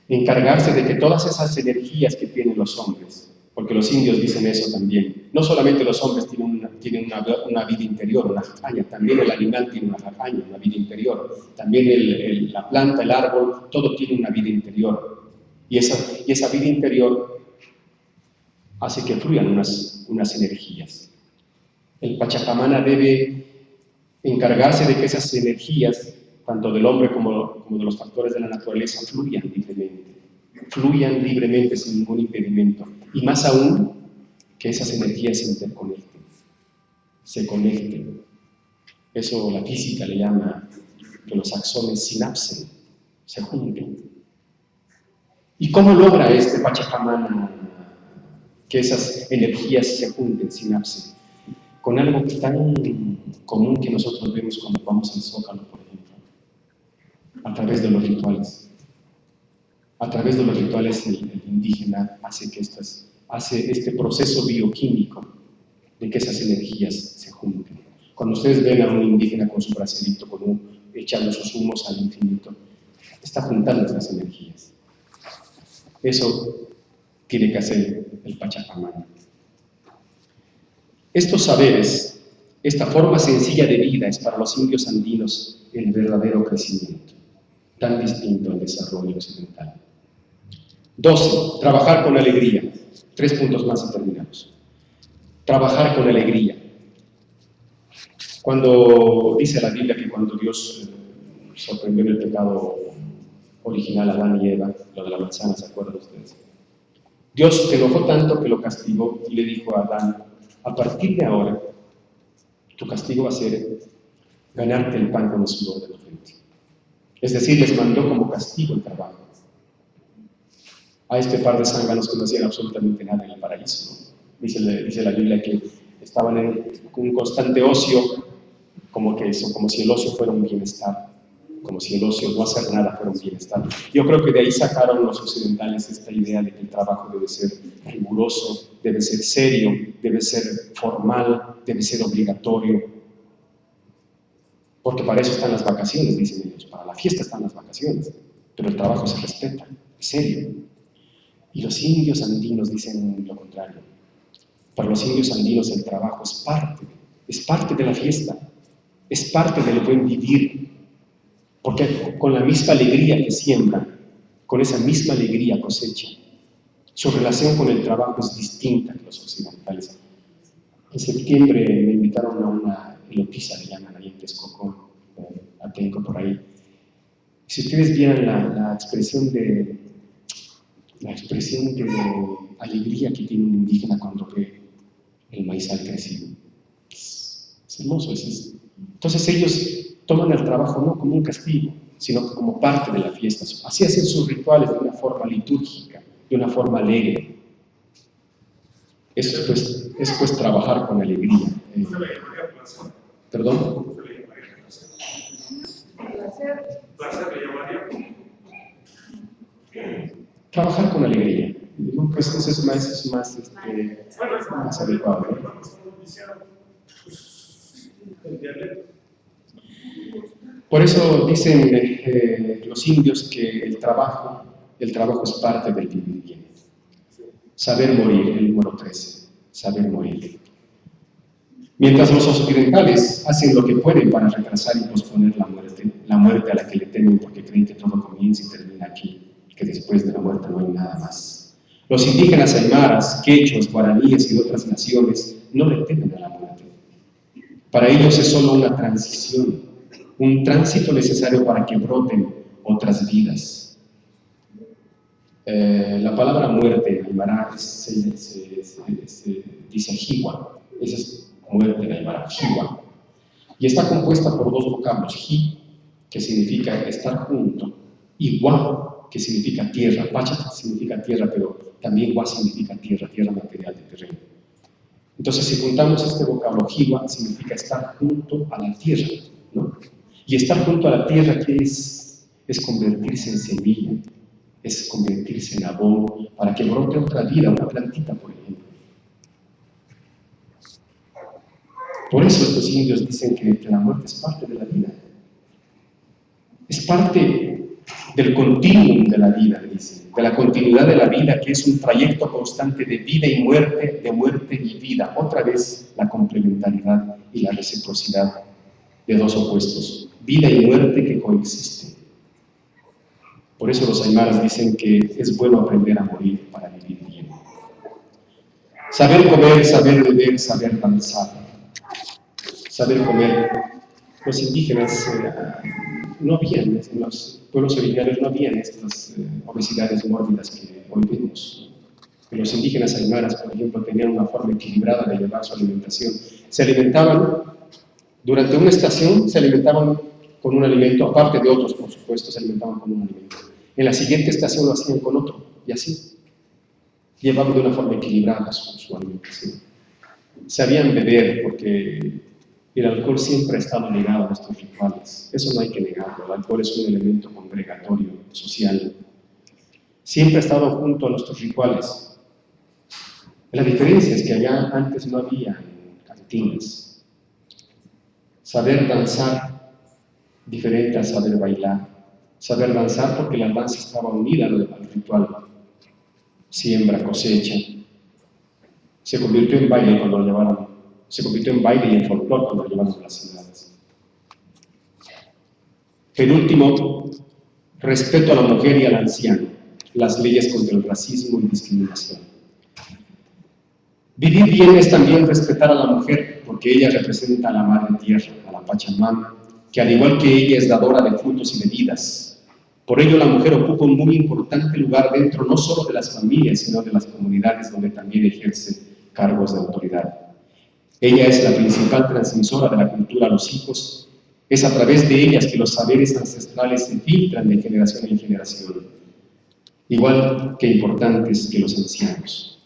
A: encargarse de que todas esas energías que tienen los hombres, porque los indios dicen eso también, no solamente los hombres tienen una vida interior, una jajaña, también el animal tiene una jajaña, una vida interior, también la planta, el árbol, todo tiene una vida interior, y esa vida interior hace que fluyan unas energías. El Pachamama debe encargarse de que esas energías, tanto del hombre como de los factores de la naturaleza, fluyan libremente sin ningún impedimento. Y más aún, que esas energías se interconecten, se conecten. Eso la física le llama que los axones sinapsen, se junten. ¿Y cómo logra este Pachamama que esas energías se junten, sinapsen? Con algo tan común que nosotros vemos cuando vamos al Zócalo, por ejemplo, a través de los rituales. A través de los rituales el indígena hace este proceso bioquímico de que esas energías se junten. Cuando ustedes ven a un indígena con su bracerito, echando sus humos al infinito, está juntando esas energías. Eso tiene que hacer el Pachamama. Estos saberes, esta forma sencilla de vida es para los indios andinos el verdadero crecimiento, tan distinto al desarrollo occidental. 12. Trabajar con alegría. 3 puntos más y terminamos. Trabajar con alegría. Cuando dice la Biblia que cuando Dios sorprendió en el pecado original a Adán y Eva, lo de la manzana, ¿se acuerdan ustedes? Dios se enojó tanto que lo castigó y le dijo a Adán: a partir de ahora, tu castigo va a ser ganarte el pan con el sudor de tu frente. Es decir, les mandó como castigo el trabajo a este par de zánganos que no hacían absolutamente nada en el paraíso, ¿no? Dice la Biblia que estaban en un constante ocio, como si el ocio fuera un bienestar, como si el ocio, no hacer nada, fuera un bienestar. Yo creo que de ahí sacaron los occidentales esta idea de que el trabajo debe ser riguroso, debe ser serio, debe ser formal, debe ser obligatorio. Porque para eso están las vacaciones, dicen ellos, para la fiesta están las vacaciones, pero el trabajo se respeta, es serio. Y los indios andinos dicen lo contrario. Para los indios andinos el trabajo es parte de la fiesta, es parte del buen vivir, porque con la misma alegría que siembran, con esa misma alegría cosechan. Su relación con el trabajo es distinta que los occidentales. En septiembre me invitaron a una elotiza, le llaman ahí en Texcoco, Atenco, por ahí. Si ustedes vieran la expresión de alegría que tiene un indígena cuando ve el maizal crecido, es hermoso. Entonces ellos toman el trabajo no como un castigo, sino como parte de la fiesta. Así hacen sus rituales de una forma litúrgica, de una forma alegre. Eso es pues trabajar con alegría. ¿Perdón? Trabajar con alegría. Pues eso es más adecuado, ¿no? Por eso dicen los indios que el trabajo es parte del vivir bien. Saber morir, el número 13, saber morir. Mientras los occidentales hacen lo que pueden para retrasar y posponer la muerte a la que le temen porque creen que todo comienza y termina aquí, que después de la muerte no hay nada más. Los indígenas aymaras, quechuas, guaraníes y de otras naciones no le temen a la muerte. Para ellos es solo una transición, un tránsito necesario para que broten otras vidas. La palabra muerte en aymara se dice jiwa, esa es muerte en aymara, jiwa, y está compuesta por dos vocablos, ji, que significa estar junto, y wa, que significa tierra. Pacha significa tierra, pero también wa significa tierra, tierra material de terreno. Entonces, si juntamos este vocablo, jiwa, significa estar junto a la tierra, ¿no? Y estar junto a la tierra, ¿qué es? Es convertirse en semilla, es convertirse en abono para que brote otra vida, una plantita, por ejemplo. Por eso estos indios dicen que la muerte es parte de la vida. Es parte del continuum de la vida, dicen, de la continuidad de la vida, que es un trayecto constante de vida y muerte, de muerte y vida. Otra vez la complementariedad y la reciprocidad de dos opuestos, vida y muerte que coexisten. Por eso los aymaras dicen que es bueno aprender a morir para vivir bien. Saber comer, saber beber, saber danzar. Saber comer. Los indígenas no habían, en los pueblos originarios no habían estas obesidades mórbidas que hoy vemos. Los indígenas aymaras, por ejemplo, tenían una forma equilibrada de llevar su alimentación. Se alimentaban, durante una estación, se alimentaban con un alimento, aparte de otros, por supuesto, se alimentaban con un alimento. En la siguiente estación lo hacían con otro, y así. Llevaban de una forma equilibrada su alimentación. Sabían beber, porque el alcohol siempre ha estado ligado a nuestros rituales. Eso no hay que negarlo. El alcohol es un elemento congregatorio, social. Siempre ha estado junto a nuestros rituales. La diferencia es que allá antes no había cantines. Saber danzar, diferente a saber bailar. Saber danzar porque la danza estaba unida al ritual. Siembra, cosecha. Se convirtió en baile cuando lo llevaron. Se convirtió en baile y en folclore cuando lo llevaron a las ciudades. Penúltimo, respeto a la mujer y al anciano. Las leyes contra el racismo y discriminación. Vivir bien es también respetar a la mujer, porque ella representa a la madre tierra, a la Pachamama, que al igual que ella es dadora de frutos y de vidas. Por ello la mujer ocupa un muy importante lugar dentro no solo de las familias, sino de las comunidades donde también ejerce cargos de autoridad. Ella es la principal transmisora de la cultura a los hijos. Es a través de ellas que los saberes ancestrales se filtran de generación en generación. Igual que importantes que los ancianos.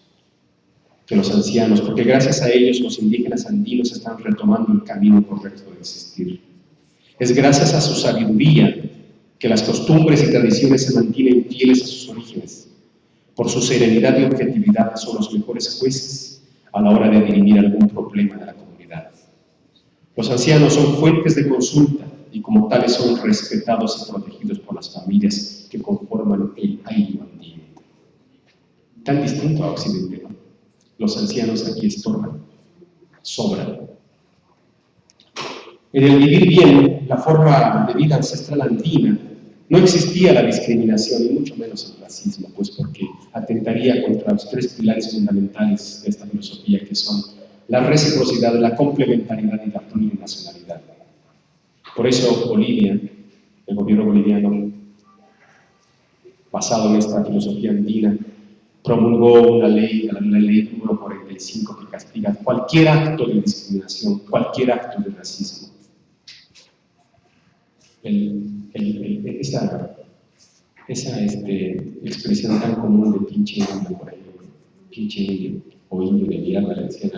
A: Porque gracias a ellos los indígenas andinos están retomando el camino correcto de existir. Es gracias a su sabiduría que las costumbres y tradiciones se mantienen fieles a sus orígenes. Por su serenidad y objetividad son los mejores jueces a la hora de dirimir algún problema de la comunidad. Los ancianos son fuentes de consulta y como tales son respetados y protegidos por las familias que conforman el ayllu andino. Tan distinto a Occidente, ¿no? Los ancianos aquí estorban, sobran. En el vivir bien, la forma de vida ancestral andina, no existía la discriminación y mucho menos el racismo, pues porque atentaría contra los tres pilares fundamentales de esta filosofía, que son la reciprocidad, la complementariedad y la plurinacionalidad. Por eso Bolivia, el gobierno boliviano, basado en esta filosofía andina, promulgó una ley, la ley número 45, que castiga cualquier acto de discriminación, cualquier acto de racismo. Esa expresión tan común de pinche indio, por ejemplo, pinche indio o indio de mierda, le decían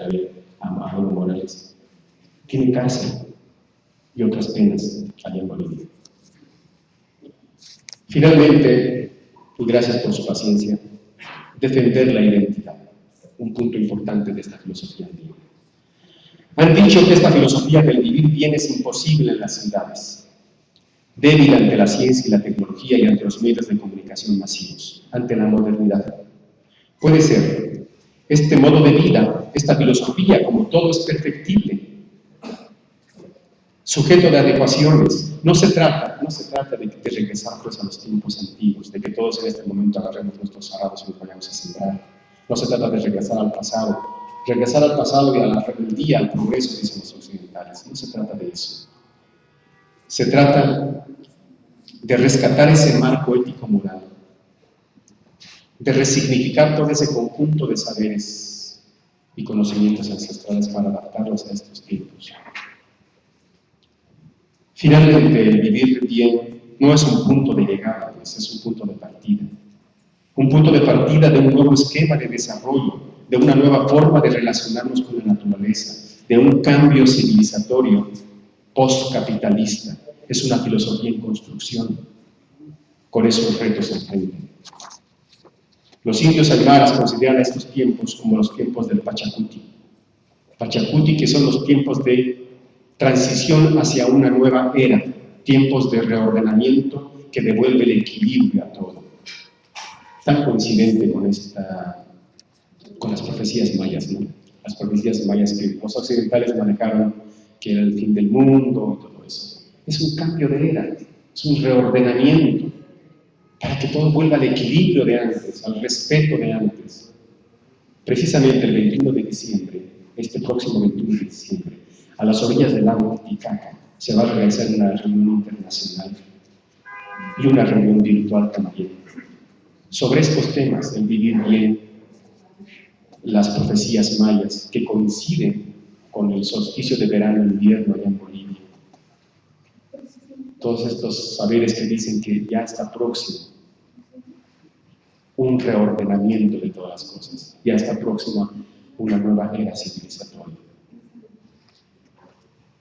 A: a Evo Morales, tiene cárcel y otras penas allá en Bolivia. Finalmente, y gracias por su paciencia, defender la identidad, un punto importante de esta filosofía andina. Han dicho que esta filosofía del vivir bien es imposible en las ciudades, débil ante la ciencia y la tecnología y ante los medios de comunicación masivos, ante la modernidad. Puede ser. Este modo de vida, esta filosofía, como todo, es perfectible, sujeto de adecuaciones. No se trata de regresar pues a los tiempos antiguos, de que todos en este momento agarremos nuestros arados y nos vayamos a sembrar. No se trata de regresar al pasado y a la rebeldía, al progreso, dicen los occidentales. No se trata de eso. Se trata de rescatar ese marco ético-moral, de resignificar todo ese conjunto de saberes y conocimientos ancestrales para adaptarlos a estos tiempos. Finalmente, el vivir bien no es un punto de llegada, pues es un punto de partida. Un punto de partida de un nuevo esquema de desarrollo, de una nueva forma de relacionarnos con la naturaleza, de un cambio civilizatorio postcapitalista. Es una filosofía en construcción. Con esos retos se enfrentan. Los indios aymaras consideran estos tiempos como los tiempos del Pachacuti. Pachacuti, que son los tiempos de transición hacia una nueva era, tiempos de reordenamiento que devuelve el equilibrio a todo. Tan coincidente con las profecías mayas, ¿no? Las profecías mayas que los occidentales manejaron, que era el fin del mundo y todo eso. Es un cambio de era, es un reordenamiento para que todo vuelva al equilibrio de antes, al respeto de antes. Precisamente el 21 de diciembre, este próximo 21 de diciembre, a las orillas del lago Titicaca, se va a realizar una reunión internacional y una reunión virtual también sobre estos temas, el vivir bien, las profecías mayas que coinciden con el solsticio de verano e invierno allá en Bolivia. Todos estos saberes que dicen que ya está próximo un reordenamiento de todas las cosas, ya está próxima una nueva era civilizatoria.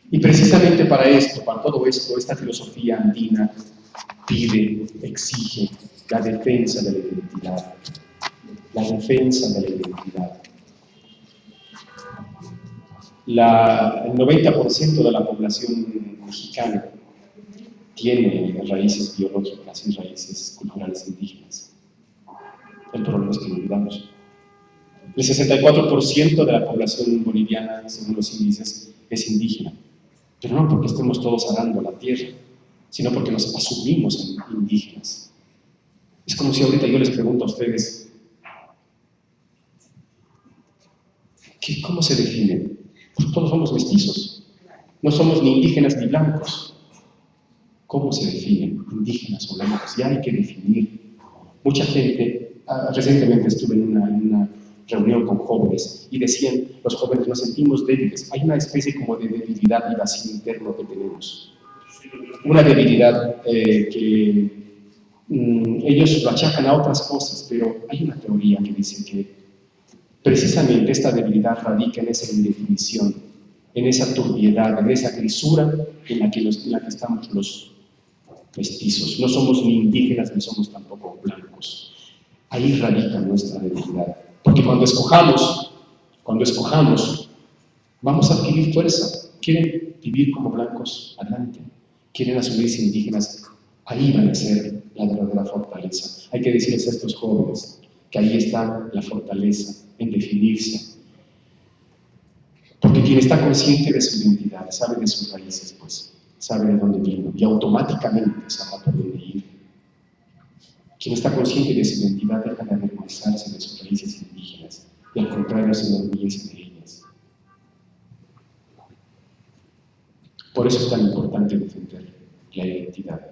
A: Y precisamente para esto, para todo esto, esta filosofía andina pide, exige la defensa de la identidad. La defensa de la identidad. El 90% de la población mexicana tiene raíces biológicas y raíces culturales indígenas. El problema es que lo olvidamos. El 64% de la población boliviana, según los índices, es indígena. Pero no porque estemos todos arando la tierra, sino porque nos asumimos indígenas. Es como si ahorita yo les pregunto a ustedes, ¿cómo se definen? Pues todos somos mestizos, no somos ni indígenas ni blancos. ¿Cómo se definen? Indígenas o blancos, ya hay que definir. Mucha gente, recientemente estuve en una reunión con jóvenes y decían, los jóvenes nos sentimos débiles. Hay una especie como de debilidad y vacío interno que tenemos. Una debilidad que ellos lo achacan a otras cosas, pero hay una teoría que dice que precisamente esta debilidad radica en esa indefinición, en esa turbiedad, en esa grisura en la que estamos los mestizos. No somos ni indígenas ni somos tampoco blancos. Ahí radica nuestra debilidad. Porque cuando escojamos, vamos a adquirir fuerza. ¿Quieren vivir como blancos? Adelante. ¿Quieren asumirse indígenas? Ahí van a ser la verdadera fortaleza. Hay que decirles a estos jóvenes que ahí está la fortaleza, en definirse. Porque quien está consciente de su identidad, sabe de sus raíces, pues, sabe de dónde vino y automáticamente sabrá por dónde ir. Quien está consciente de su identidad deja de avergonzarse de sus raíces indígenas y al contrario se enorgullece de ellas. Por eso es tan importante defender la identidad.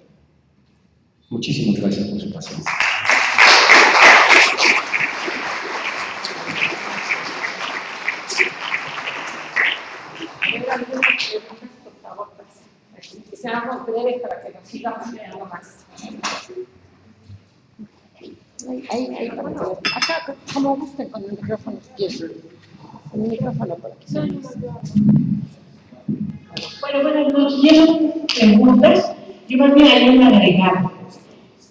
A: Muchísimas gracias por su paciencia.
B: Por favor, que seamos breves para que nos sigamos creando más. Acá, como gusten, con el micrófono izquierdo. Con el micrófono por aquí.
C: Bueno, nos llegan preguntas. Yo más bien hay un agregado.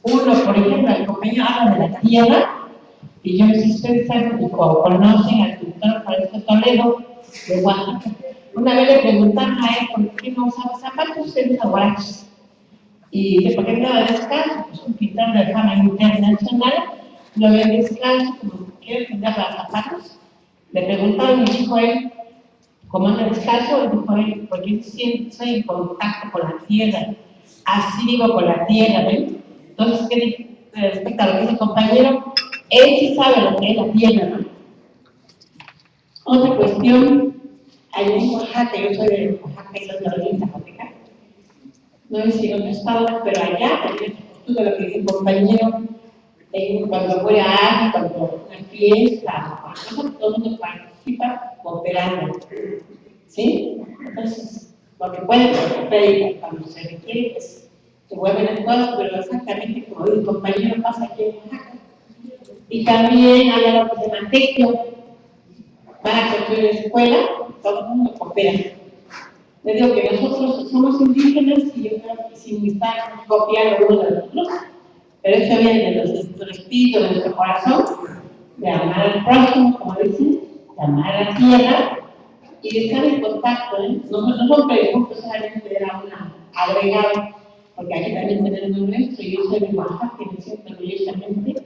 C: Uno, por ejemplo, el compañero habla de la tierra, y yo, si ustedes saben y conocen al doctor Francisco Toledo de Oaxaca, una vez le preguntaron a él por qué no usaba zapatos en zaguaraches. Y que por qué andaba descalzo, pues un pintor de fama internacional lo ve descalzo, como quiere tener los zapatos. Le preguntaron y dijo él, ¿cómo anda descalzo? Dijo él, porque siempre estoy en contacto con la tierra. así digo con la tierra, ¿ven? Entonces, respecto a lo que dice el compañero, él sí sabe lo que es la tierra, ¿no? Otra cuestión, allí en Oaxaca, yo soy de Oaxaca y soy de la provincia de Oaxaca, no sé si en otro estado, pero allá también se postula lo que dice el compañero, cuando fuera alguien, cuando una fiesta, todo el mundo participa cooperando, ¿sí? Entonces, lo que puede cooperar cuando se requiere, pues se vuelven las cosas, pero exactamente como dice el compañero pasa aquí en Oaxaca. Y también hay algo que se llama tequio, van a construir escuela, todo el mundo coopera. Les digo que nosotros somos indígenas y yo creo que sin estar copiando uno de otros, pero esto viene de nuestro espíritu, de nuestro corazón, de amar al prójimo, como dicen, de amar a la tierra y de estar en contacto. No son preguntas solamente era una agregada, porque aquí también tenemos el nuestro, y yo soy de Oaxaca y me siento orgullosamente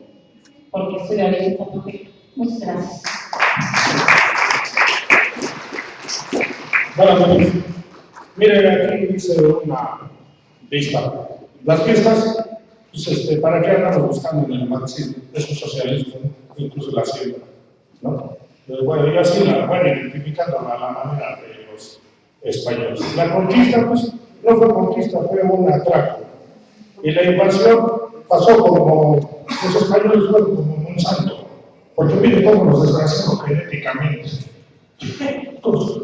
C: porque soy de origen católico. Muchas gracias.
D: Buenas noches. Mire, aquí dice una lista. Las fiestas, pues, ¿para qué andamos buscando en el marxismo? Es un socialismo, incluso la siembra, ¿no? Bueno, yo así la voy identificando a la manera de los españoles. La conquista, pues, no fue conquista, fue un atraco. Y la invasión pasó como, los españoles fueron como Monsanto, porque miren cómo nos desgraciaron genéticamente.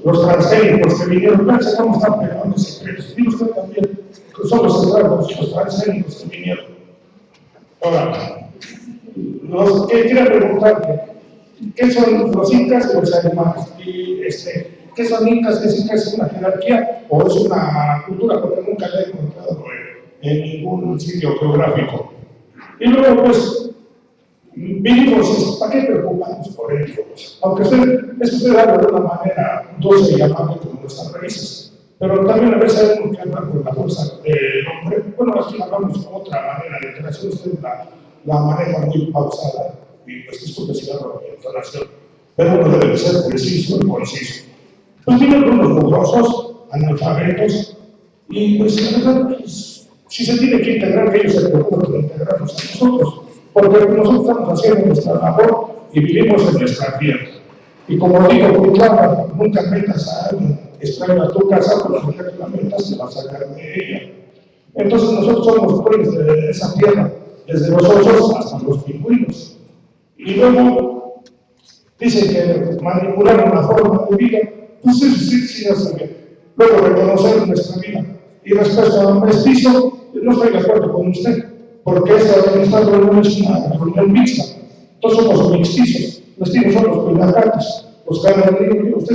D: Los transgénicos que vinieron, fíjense cómo están pegando secretos. Y usted también, que son los esclavos, los transgénicos que vinieron. Ahora, quería preguntarle, ¿qué son los incas y los alemanes? Y ¿qué son incas? ¿Es una jerarquía o es una cultura? Porque nunca la he encontrado en ningún sitio geográfico. Y luego, pues, vivimos, ¿para qué preocuparnos por ello? Aunque usted habla de una manera dulce y amable como nuestras raíces, pero también a veces hay que hablar con la fuerza del hombre. Bueno, aquí hablamos con otra manera de creación, usted la maneja muy pausada, y pues disculpe si hablo de entonación, pero uno debe ser preciso y conciso. Pues tienen unos mugrosos, analfabetos, y pues la verdad, pues, si se tiene que integrar, que ellos se preocupen de integrarnos a nosotros, porque nosotros estamos haciendo nuestra labor y vivimos en nuestra tierra. Y como digo, muy claro, nunca metas a alguien extraño a tu casa, porque ya que la metas te vas a sacar de ella. Entonces nosotros somos pues de esa tierra, desde los osos hasta los pingüinos. Y luego dicen que manipularon la forma de vida, pues sí, ya se ve. Luego reconocer nuestra vida. Y respecto al mestizo, no estoy de acuerdo con usted, porque esta reunión es una reunión mixta. Todos somos mixtizos. Mestizos son los pinacates, los canaderos. Usted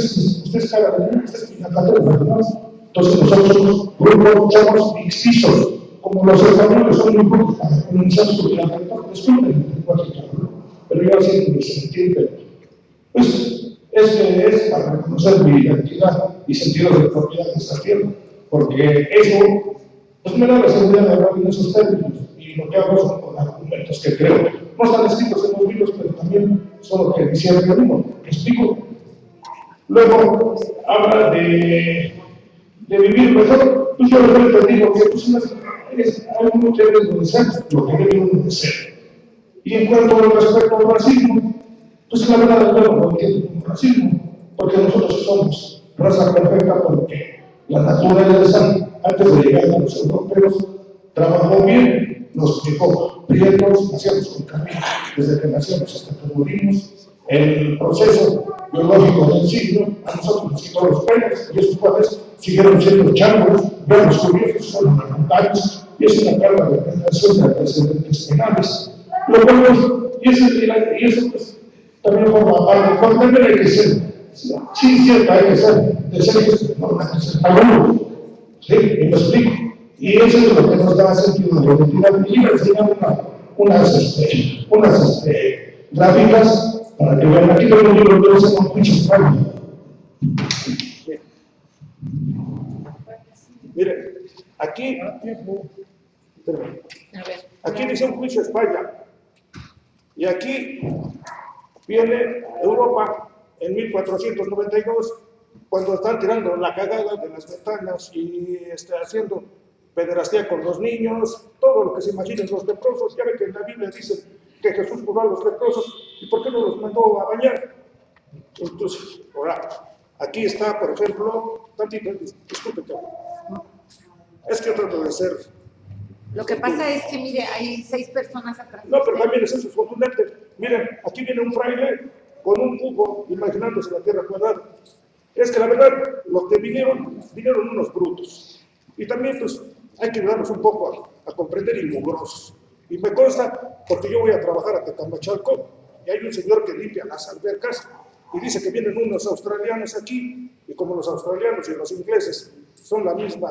D: es canadero, usted es pinacatero, ¿verdad? Entonces nosotros somos mixtizos. Como los españoles son muy pocos para pronunciar su pinacatero, disculpen, pero yo así me sentí. Pues es para reconocer mi identidad y sentido de propiedad de esta tierra, porque eso pues me da la seguridad de hablar en esos términos, y lo que hago son con argumentos que creo no están escritos en los libros, pero también son lo que decía el uno, que explico. Luego habla de vivir mejor. Pues yo le digo que pues, algo que debe de ser lo que debe uno de ser. Y en cuanto al respecto al racismo, pues la verdad yo no entiendo como racismo, porque nosotros somos raza perfecta, porque la naturaleza, antes de llegar a los europeos, trabajó bien, nos explicó prietos, nacíamos con camino, desde que nacíamos hasta que morimos. El proceso biológico del siglo, a nosotros nos quitó los pelos, y esos cuales siguieron siendo changos, vean los curiosos, son ornamentales, y es una carga de presentación de antecedentes penales. Lo cual, y eso pues, también forma parte, porque también hay que ser, sí, cierto, hay que ser, de ser, no, hay que ser algunos, ¿sí? Y lo explico. Y eso es lo que nos da sentido de identidad. Y iba a enseñar unas gráficas para que vean. Aquí tengo un libro que se llama Juicio España. Mire, aquí dice un Juicio España. Y aquí viene Europa en 1492, cuando están tirando la cagada de las ventanas y haciendo pederastía con los niños, todo lo que se imaginen los leprosos. Ya ve que en la Biblia dice que Jesús curó a los leprosos, ¿y por qué no los mandó a bañar? Entonces, ahora, aquí está, por ejemplo, tantito, disculpe, es que trato de ser...
B: Lo que pasa es que, mire, hay 6 personas atrás.
D: No, pero también es eso, es contundente. Miren, aquí viene un fraile con un cubo, imaginándose la tierra cuadrada. Es que la verdad, los que vinieron unos brutos. Y también, pues, hay que ayudarnos un poco a comprender y mugrosos. Y me consta, porque yo voy a trabajar a Tetamachalco, y hay un señor que limpia las albercas, y dice que vienen unos australianos aquí, y como los australianos y los ingleses son la misma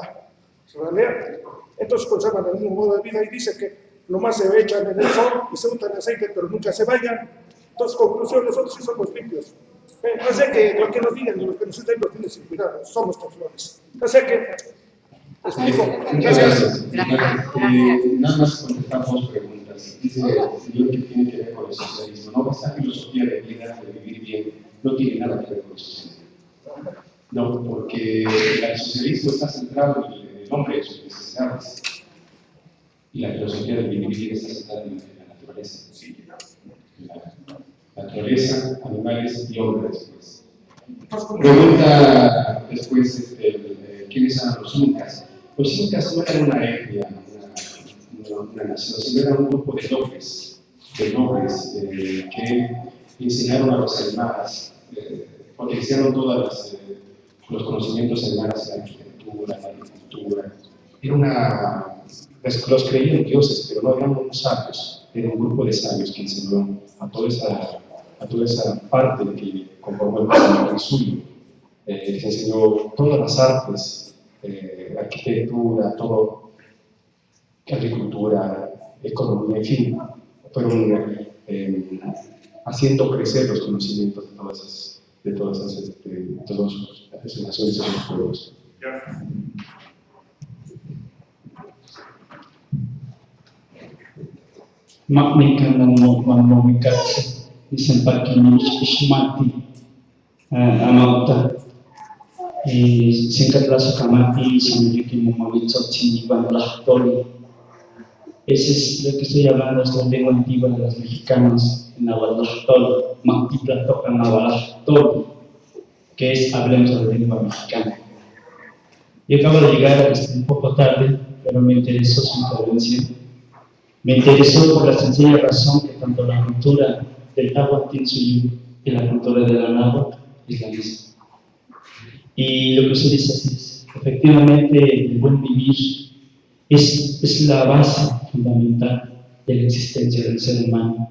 D: realidad, entonces conservan el mismo modo de vida, y dice que nomás se echan en el sol y se untan aceite, pero nunca se bañan. Entonces, conclusión, nosotros sí somos limpios. No sé que lo que nos digan y lo que nos estén los tienes sin cuidado, somos teflones. No sé que... explico.
A: Muchas gracias.
B: Gracias.
A: Nada más contestar 2 preguntas. Dice el señor que tiene que ver con el socialismo. No, esta filosofía de vida, de vivir bien, no tiene nada que ver con el socialismo. No, porque el socialismo está centrado en el hombre y sus necesidades. Y la filosofía del vivir bien está centrada en la naturaleza. Sí, la naturaleza, animales y hombres, pues. Pregunta después, ¿quiénes eran los incas? Los incas no eran una etnia, una nación, sino eran un grupo de nobles que enseñaron a los aymaras, potenciaron todos los conocimientos aymaras en la arquitectura, en la agricultura. Los creían dioses, pero no eran unos sabios, era un grupo de sabios que enseñó a toda esa parte que conformó el pensamiento suyo. Les enseñó todas las artes, arquitectura, todo, agricultura, economía, en fin, fueron haciendo crecer los conocimientos de todas las naciones y los pueblos.
E: Mamikatse, Isempakini, Ishmati, Amauta, Sincatlazo Kamati, Samuriki Mumavitzotzin, Iván Lachtori. Ese es lo que estoy hablando, es la lengua antigua de los mexicanos, Nahuatl, Mantipla toca Nahuatl, que es, hablemos de la lengua mexicana. Yo acabo de llegar un poco tarde, pero me interesó su intervención. Me interesó por la sencilla razón que tanto la cultura del Tahuantinsuyo y la cultura de la náhuatl es la misma. Y lo que usted dice es, efectivamente, el buen vivir es la base fundamental de la existencia del ser humano.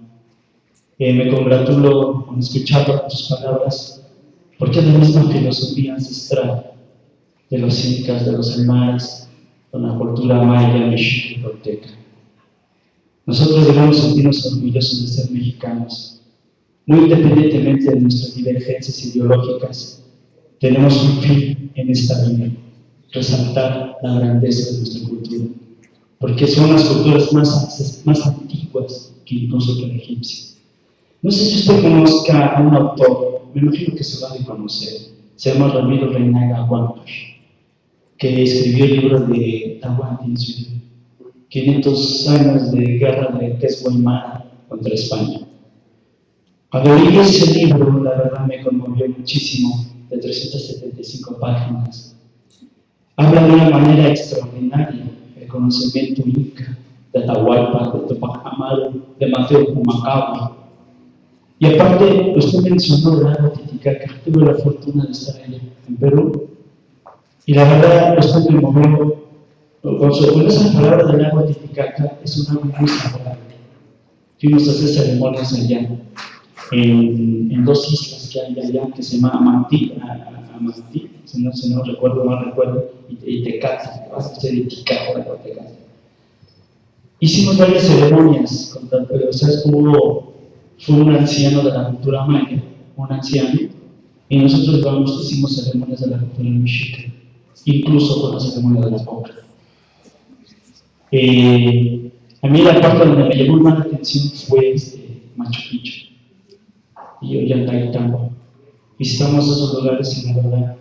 E: Me congratulo con escuchar tus palabras, porque es la misma filosofía ancestral de los incas, de los aymaras, con la cultura maya, mexica y tolteca. Nosotros debemos sentirnos orgullosos de ser mexicanos. Muy independientemente de nuestras divergencias ideológicas, tenemos un fin en esta vida, resaltar la grandeza de nuestra cultura, porque son las culturas más antiguas que incluso que la egipcia. No sé si usted conozca a un autor, me imagino que se va a conocer, se llama Ramiro Reinaga Huámpar, que escribió el libro de Tahuantinsuyo, 500 años de guerra de Quesguaymara contra España. Cuando leí ese libro, la verdad me conmovió muchísimo, de 375 páginas. Habla de una manera extraordinaria el conocimiento inca, de Atahualpa, de Tupac Amaru, de Mateo Pumacahua. Y aparte, usted mencionó el lago Titicaca. Tuve la fortuna de estar allá en Perú. Y la verdad, usted me movió con esa palabra del lago Titicaca, es un agua muy sagrada. Fuimos a hacer ceremonias allá, en 2 islas que hay allá, que se llama Amantí, si no recuerdo, y Tecate, vas a hacer Titicaca, Tecate. Hicimos varias ceremonias, o sea, fue un anciano de la cultura maya, un anciano, y nosotros hicimos ceremonias de la cultura mexica, incluso con la ceremonia de la boca. A mí la parte donde me llamó más la atención fue Machu Picchu y Ollantaytambo. Visitamos esos lugares y la verdad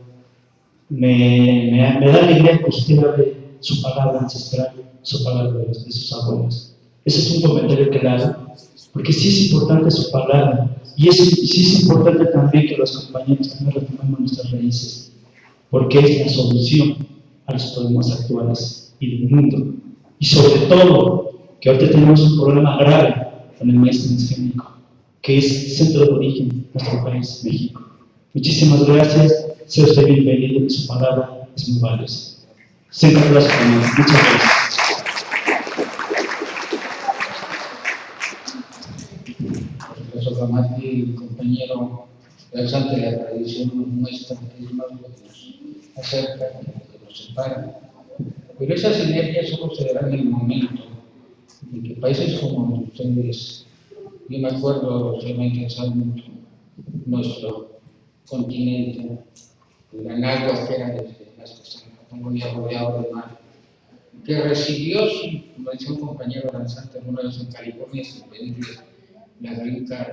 E: me da alegría que usted hable su palabra ancestral, su palabra de sus abuelos. Ese es un comentario que le hago, porque sí es importante su palabra, y sí es importante también que los compañeros también retomemos nuestras raíces, porque es la solución a los problemas actuales y del mundo. Y sobre todo, que ahorita tenemos un problema grave con el maíz transgénico, que es centro de origen de nuestro país, México. Muchísimas gracias, sea usted bienvenido y su palabra es muy valiosa. Siempre gracias, muchas gracias.
F: Profesor Ramati, compañero, realizante de la tradición nuestra, que es más lo que nos acerca, lo que nos separa. Pero esas sinergias solo se darán en el momento en que países como ustedes, yo me acuerdo, se me ha interesado mucho nuestro continente, el Anáhuac, que era desde la Patagonia rodeado de mar, que recibió, como decía un compañero danzante alguna vez en California, sin pedirle la green card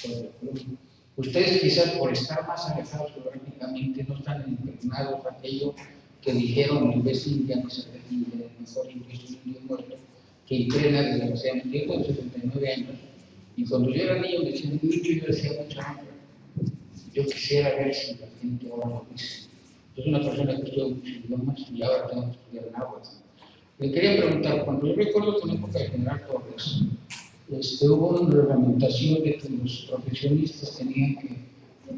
F: por el club. Ustedes quizás por estar más alejados geográficamente no están impregnados a aquello que dijeron en vez de India, que se refiere mejor indio muerto, que impregna desgraciadamente. Yo tengo 69 años y cuando yo era niño me decían mucho, yo decía mucha hambre. Yo quisiera ver si la gente ahora lo dice. Yo soy una persona que estudia muchos idiomas y ahora tengo que estudiar náhuatl. Le quería preguntar, cuando yo recuerdo que en la época de General Torres, hubo una reglamentación de que los profesionistas tenían que,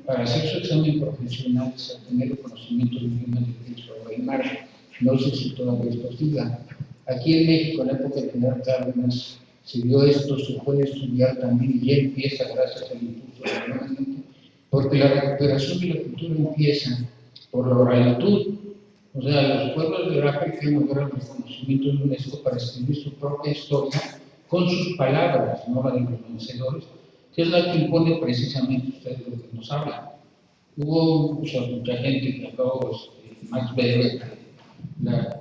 F: para hacer su examen profesional, tener el conocimiento de idiomas de texto o Aymara. No sé si todavía es posible. Aquí en México, en la época de General Cárdenas, se vio esto, se puede estudiar también y ya empieza gracias al impulso del gobierno, porque la recuperación de la cultura empieza por la oralitud. O sea, los pueblos de África lograron el conocimiento de UNESCO para escribir su propia historia con sus palabras, no la de los vencedores, que es la que impone precisamente ustedes lo que nos hablan. Hubo mucha gente que acabó, Max Weber, la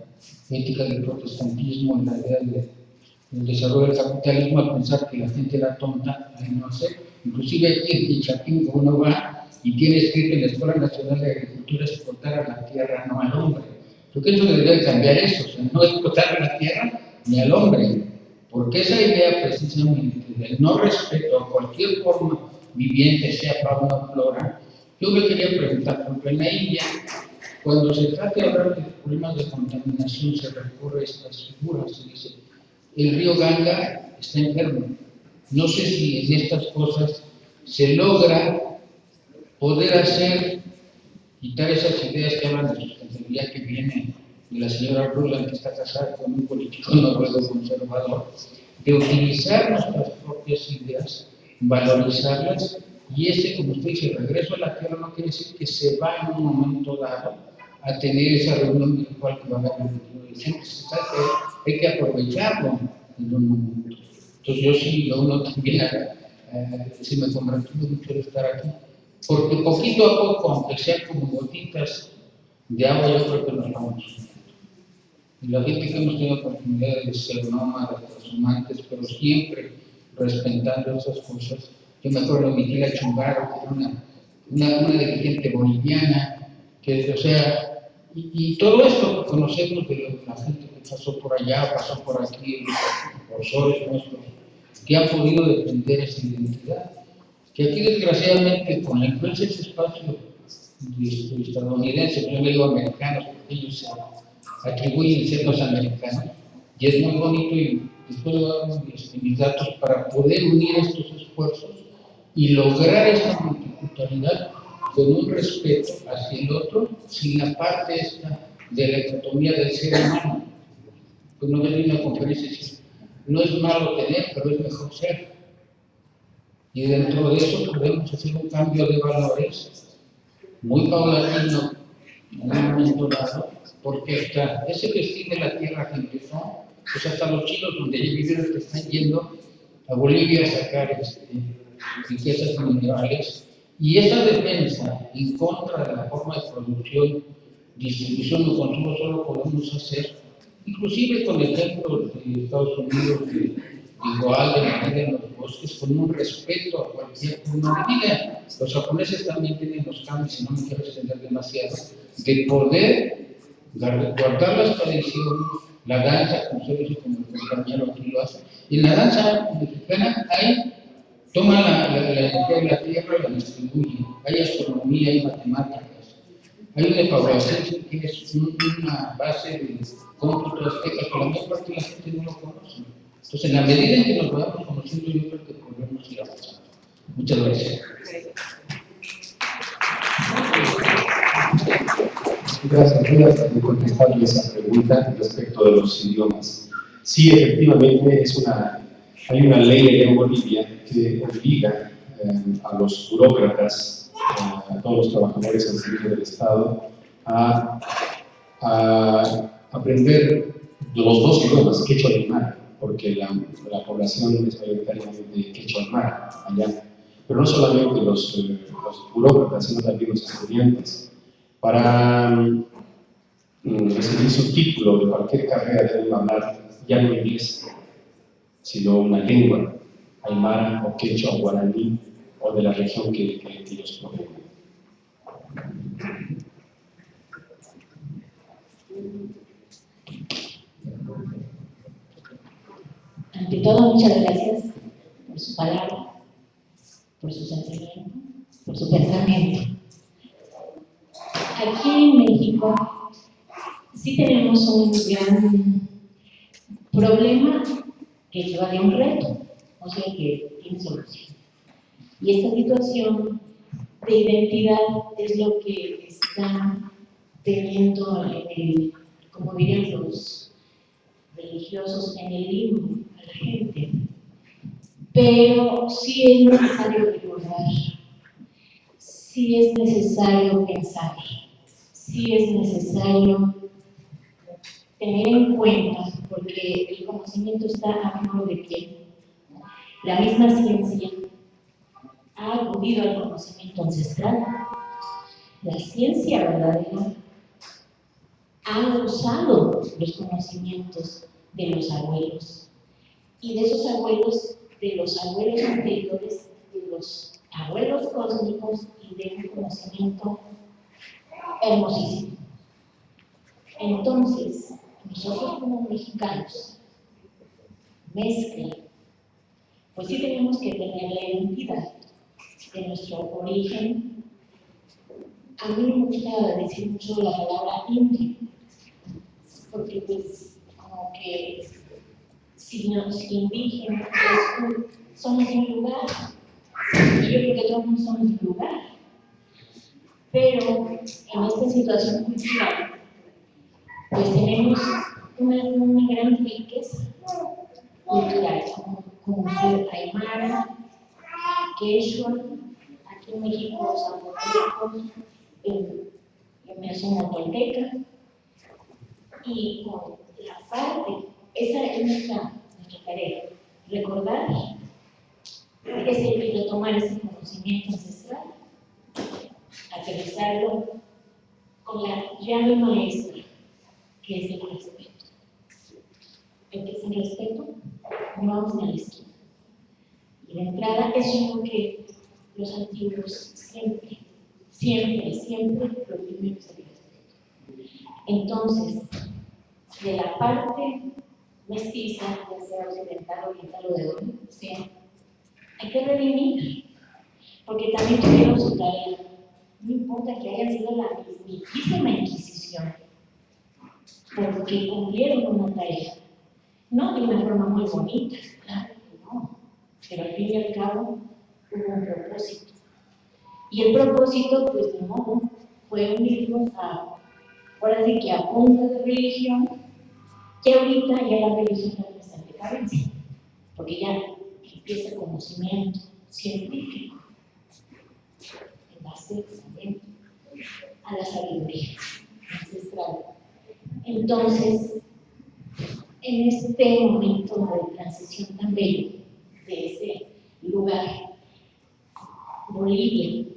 F: ética del protestantismo, la idea del desarrollo del capitalismo, al pensar que la gente era tonta, al no hacer. Inclusive aquí en Chapín, uno va y tiene escrito en la Escuela Nacional de Agricultura explotar a la tierra, no al hombre. Yo creo que debería cambiar eso, o sea, no explotar a la tierra ni al hombre, porque esa idea precisamente del no respeto a cualquier forma viviente, sea fauna o flora, yo le quería preguntar, porque en la India, cuando se trata de hablar de problemas de contaminación, se recurre a estas figuras, se dice, el río Ganga está enfermo. No sé si en estas cosas se logra poder quitar esas ideas que hablan de sustentabilidad que viene de la señora Ruland, que está casada con un político noruego conservador, de utilizar nuestras propias ideas, valorizarlas, y como usted dice, el regreso a la tierra no quiere decir que se va en un momento dado a tener esa reunión virtual que va a haber en el 21 de diciembre. Hay que aprovecharlo en un momento. Entonces yo sí, uno también, sí me congratulo mucho de estar aquí, porque poquito a poco, aunque sean como gotitas de agua, yo creo que nos vamos. Y la gente que hemos tenido oportunidad de ser nómadas, transhumantes, pero siempre respetando esas cosas. Yo me acuerdo de mi tía Chungaro, que era una dirigente boliviana, que, o sea, y todo esto que conocemos de la gente que pasó por allá, pasó por aquí, los profesores nuestros, que han podido defender esa identidad. Que aquí, desgraciadamente, con la influencia de ese espacio estadounidense, yo le digo americanos, porque ellos se atribuyen ser los americanos, y es muy bonito, y después voy a dar mis datos para poder unir estos esfuerzos y lograr esta multiculturalidad con un respeto hacia el otro, sin la parte esta de la economía del ser humano. Pues no hay una conferencia decir, no es malo tener, pero es mejor ser. Y dentro de eso podemos hacer un cambio de valores muy paulatino en un momento dado, porque hasta ese vestir de la tierra que empezó, pues hasta los chinos donde ya vivieron que están yendo a Bolivia a sacar riquezas minerales, y esa defensa en contra de la forma de producción, distribución o consumo solo podemos hacer, inclusive con ejemplos de Estados Unidos, de igual de la vida en los bosques, con un respeto a cualquier forma de vida. Los japoneses también tienen los cambios, y no me quiero extender demasiado, de poder guardar las tradiciones, la danza, como ustedes como el compañero aquí lo hace. Y en la danza mexicana toma la energía de la tierra y la distribuye. Hay astronomía, hay matemáticas, hay una evaluación que es una base de cómputo azteca, pero la mayor parte de la gente no lo conoce. Entonces, en la medida en que nos vayamos conociendo, yo creo que podemos ir avanzando. Muchas gracias.
A: Gracias. Voy a tratar de contestarle esa pregunta respecto de los idiomas. Sí, efectivamente, hay una ley allá en Bolivia que obliga a los burócratas, a todos los trabajadores al servicio del Estado, a aprender los dos idiomas, quechua y aymara, porque la población es mayoritariamente quechua y aymara allá. Pero no solamente los burócratas, sino también los estudiantes. Para recibir su título de cualquier carrera deben hablar ya no inglés, sino una lengua, aymara o quechua o guaraní, o de la región que ellos provengan.
C: Ante todo, muchas gracias por su palabra, por sus enseñanzas, por su pensamiento. Aquí en México sí tenemos un gran problema que equivale a un reto, o sea que tiene solución. Y esta situación de identidad es lo que está teniendo como dirían los religiosos, en el limbo a la gente. Pero sí es necesario recordar, sí es necesario pensar, sí es necesario tener en cuenta, porque el conocimiento está a flor de piel. La misma ciencia ha acudido al conocimiento ancestral. La ciencia verdadera ha usado los conocimientos de los abuelos. Y de esos abuelos, de los abuelos anteriores, de los abuelos cósmicos y de un conocimiento hermosísimo. Entonces, nosotros como mexicanos, mezcla, pues sí tenemos que tener la identidad de nuestro origen. A mí me gusta decir mucho la palabra indio, porque pues como que si indígenas somos de un lugar, y yo creo que todos no somos de un lugar, pero en esta situación cultural pues tenemos una gran riqueza cultural, como ser aymara, quechua, aquí en México zapotecos, yo me asumo tolteca, y con la parte, esa es nuestra tarea, recordar y retomar ese conocimiento ancestral, aterrizarlo con la llave maestra, que es el respeto. ¿Qué es el respeto? No vamos a la esquina. Y de entrada, eso es lo que los antiguos siempre, lo primero es el respeto. Entonces, de la parte mestiza, ya sea occidental, oriental o de donde sea, hay que redimir, porque también tuvieron su tarea. No importa que haya sido la mismísima Inquisición, porque cumplieron una tarea, no de una forma muy bonita, claro que no, pero al fin y al cabo hubo un propósito. Y el propósito, pues de modo, fue unirnos ahora sí que a punta de religión, que ahorita ya la religión no está en decadencia, porque ya empieza el conocimiento científico, en base también a la sabiduría ancestral. Entonces, en este momento de transición tan bello de ese lugar, Bolivia,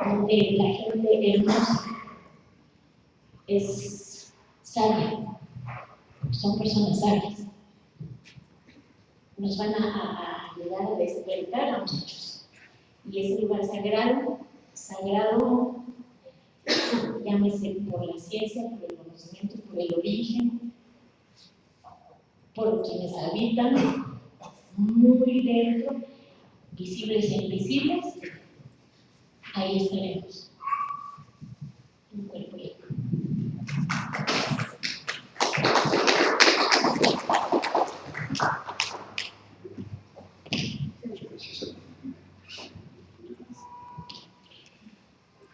C: donde la gente hermosa es sabia, son personas sabias, nos van a ayudar a despertar a muchos. Y ese lugar sagrado, llámese por la ciencia, por el conocimiento, conocimiento por el origen, por quienes habitan muy dentro, visibles e invisibles, ahí estaremos. Un cuerpo y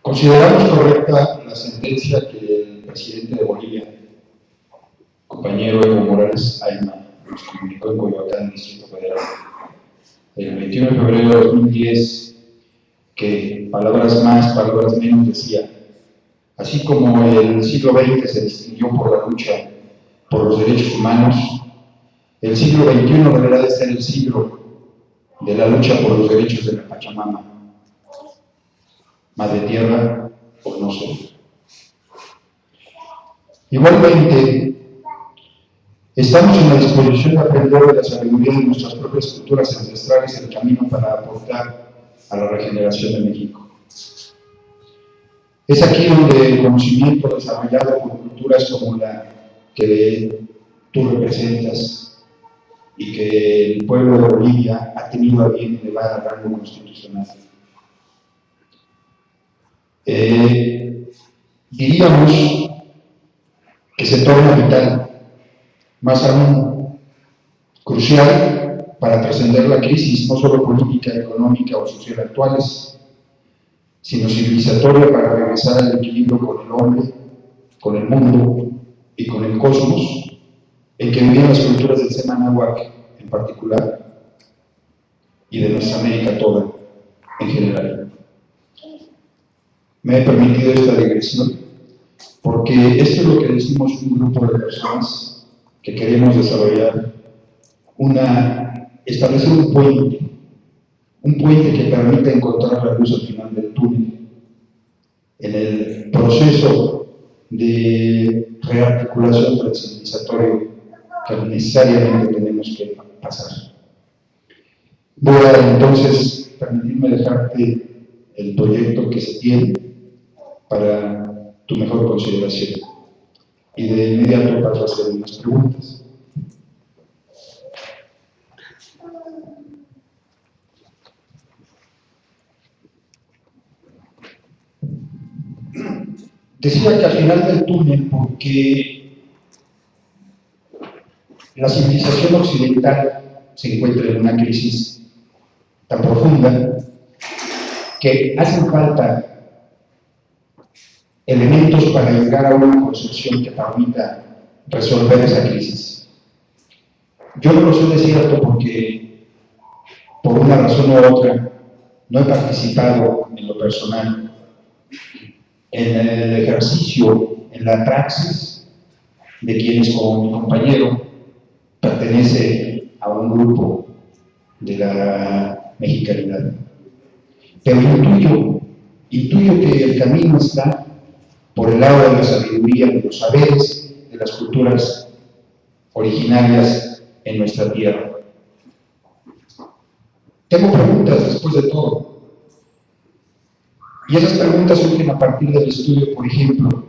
F: Consideramos correcta la sentencia que el presidente de Bolivia, compañero Evo Morales Ayma, nos comunicó en Coyoacán, Distrito Federal, el 21 de febrero de 2010, que palabras más, palabras menos decía: así como el siglo XX se distinguió por la lucha por los derechos humanos, el siglo XXI deberá de ser el siglo de la lucha por los derechos de la Pachamama, madre tierra por no ser. Igualmente, estamos en la disposición de aprender de la sabiduría de nuestras propias culturas ancestrales el camino para aportar a la regeneración de México. Es aquí donde el conocimiento desarrollado por culturas como la que tú representas y que el pueblo de Bolivia ha tenido a bien elevar al rango constitucional. Diríamos que se torna vital, más aún crucial, para trascender la crisis, no solo política, económica o social actuales, sino civilizatoria para regresar al equilibrio con el hombre, con el mundo y con el cosmos, en que vivían las culturas del Semanáhuac en particular y de nuestra América toda en general. Me he permitido esta digresión porque esto es lo que decimos un grupo de personas que queremos desarrollar, establecer un puente que permita encontrar la luz al final del túnel, en el proceso de rearticulación del civilizatorio que necesariamente tenemos que pasar. Voy a entonces permitirme dejarte el proyecto que se tiene para tu mejor consideración. Y de inmediato paso a hacer unas preguntas. Decía que al final del túnel, porque la civilización occidental se encuentra en una crisis tan profunda que hacen falta elementos para llegar a una concepción que permita resolver esa crisis. Yo no lo sé de cierto porque, por una razón u otra, no he participado en lo personal en el ejercicio, en la praxis de quienes, como mi compañero, pertenece a un grupo de la mexicanidad. Pero intuyo que el camino está por el lado de la sabiduría, de los saberes, de las culturas originarias en nuestra tierra. Tengo preguntas después de todo. Y esas preguntas surgen a partir del estudio, por ejemplo,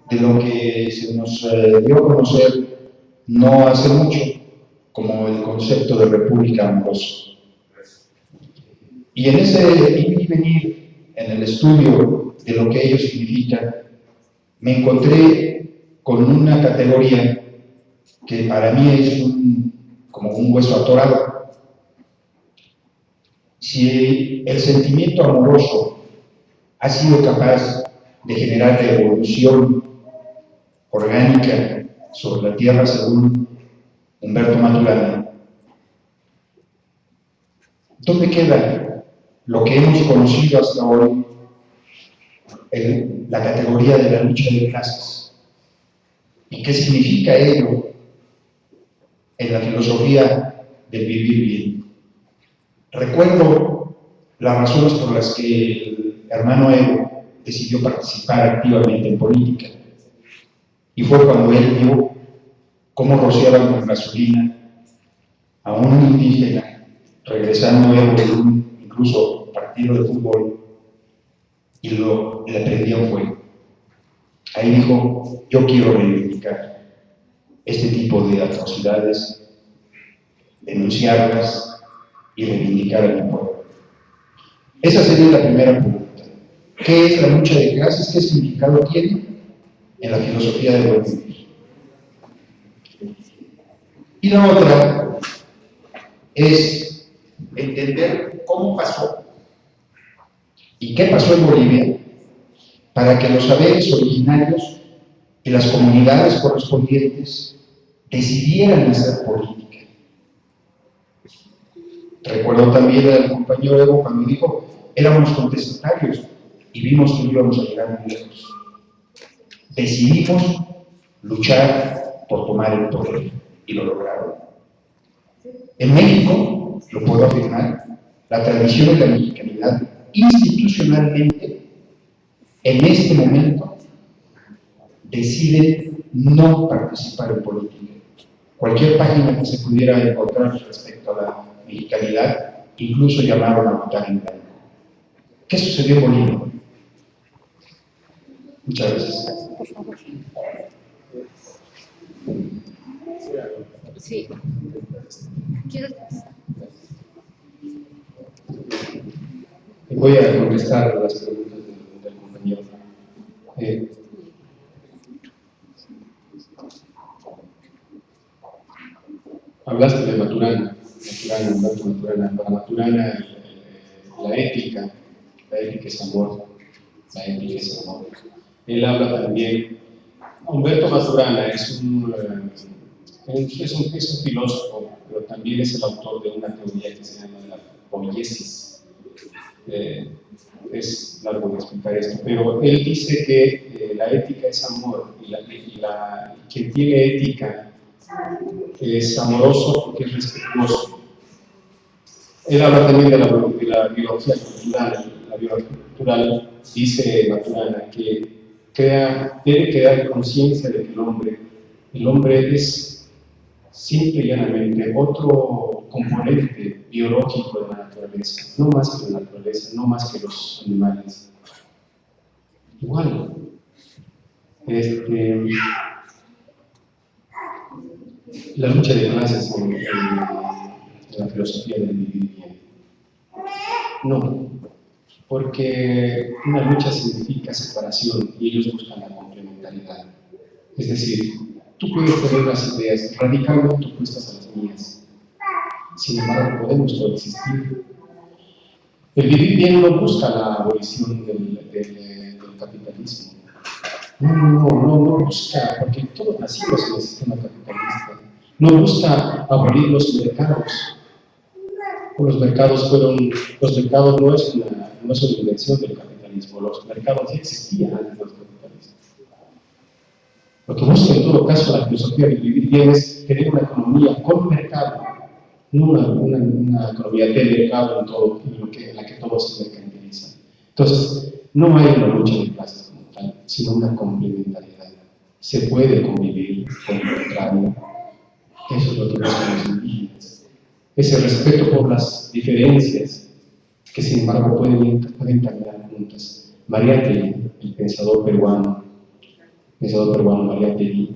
F: de lo que se nos dio a conocer no hace mucho, como el concepto de república amorosa. Y en ese ir y venir, en el estudio de lo que ello significa, me encontré con una categoría que para mí es como un hueso atorado. Si el sentimiento amoroso ha sido capaz de generar la evolución orgánica sobre la Tierra según Humberto Maturana, ¿dónde queda lo que hemos conocido hasta hoy, la categoría de la lucha de clases? ¿Y qué significa ello en la filosofía del vivir bien? Recuerdo las razones por las que el hermano Evo decidió participar activamente en política. Y fue cuando él vio cómo rociaban con gasolina a un indígena, regresando Evo de un incluso partido de fútbol, y le prendían fuego.
G: Ahí dijo, yo quiero reivindicar este tipo de atrocidades, denunciarlas y reivindicar a mi pueblo. Esa sería la primera pregunta. ¿Qué es la lucha de clases? ¿Qué significado tiene en la filosofía del buen vivir? Y la otra es entender cómo pasó y qué pasó en Bolivia para que los saberes originarios y las comunidades correspondientes decidieran hacer política. Recuerdo también al compañero Evo cuando dijo, éramos contestatarios y vimos que no íbamos a llegar muy lejos. Decidimos luchar por tomar el poder y lo lograron. En México, lo puedo afirmar, la tradición de la mexicanidad institucionalmente en este momento decide no participar en política. Cualquier página que se pudiera encontrar respecto a la mexicanidad, incluso llamaron a votar en blanco. ¿Qué sucedió en Bolivia? Muchas gracias.
B: Sí. ¿Quieres?
A: Voy a contestar las preguntas del compañero. Hablaste de Maturana. Para Maturana, la ética es amor. La ética es amor. Él habla también. Humberto Maturana es un filósofo, pero también es el autor de una teoría que se llama la poiesis. Es largo de explicar esto, pero él dice que la ética es amor y quien tiene ética es amoroso porque es respetuoso. Él habla también de la biología cultural. La biología cultural dice Maturana que debe quedar conciencia de que el hombre es simple y llanamente otro componente biológico de la naturaleza, no más que la naturaleza, no más que los animales. Igual, la lucha de clases en la filosofía del vivir bien. No, porque una lucha significa separación y ellos buscan la complementariedad. Es decir, tú puedes tener las ideas radicalmente opuestas a las mías. Sin embargo, podemos coexistir. El vivir bien no busca la abolición del capitalismo. No busca, porque todos nacimos en el sistema capitalista. No busca abolir los mercados. Los mercados no es una invención del capitalismo. Los mercados ya existían antes de los capitalistas. Lo que busca en todo caso la filosofía de vivir bien es tener una economía con mercado, no una economía de mercado en la que todo se mercantiliza. Entonces, no hay una lucha de clases como tal, sino una complementariedad. Se puede convivir con lo contrario. Eso es lo que buscan los indígenas. Ese respeto por las diferencias que sin embargo pueden caminar juntas. Mariátegui, el pensador peruano Mariátegui,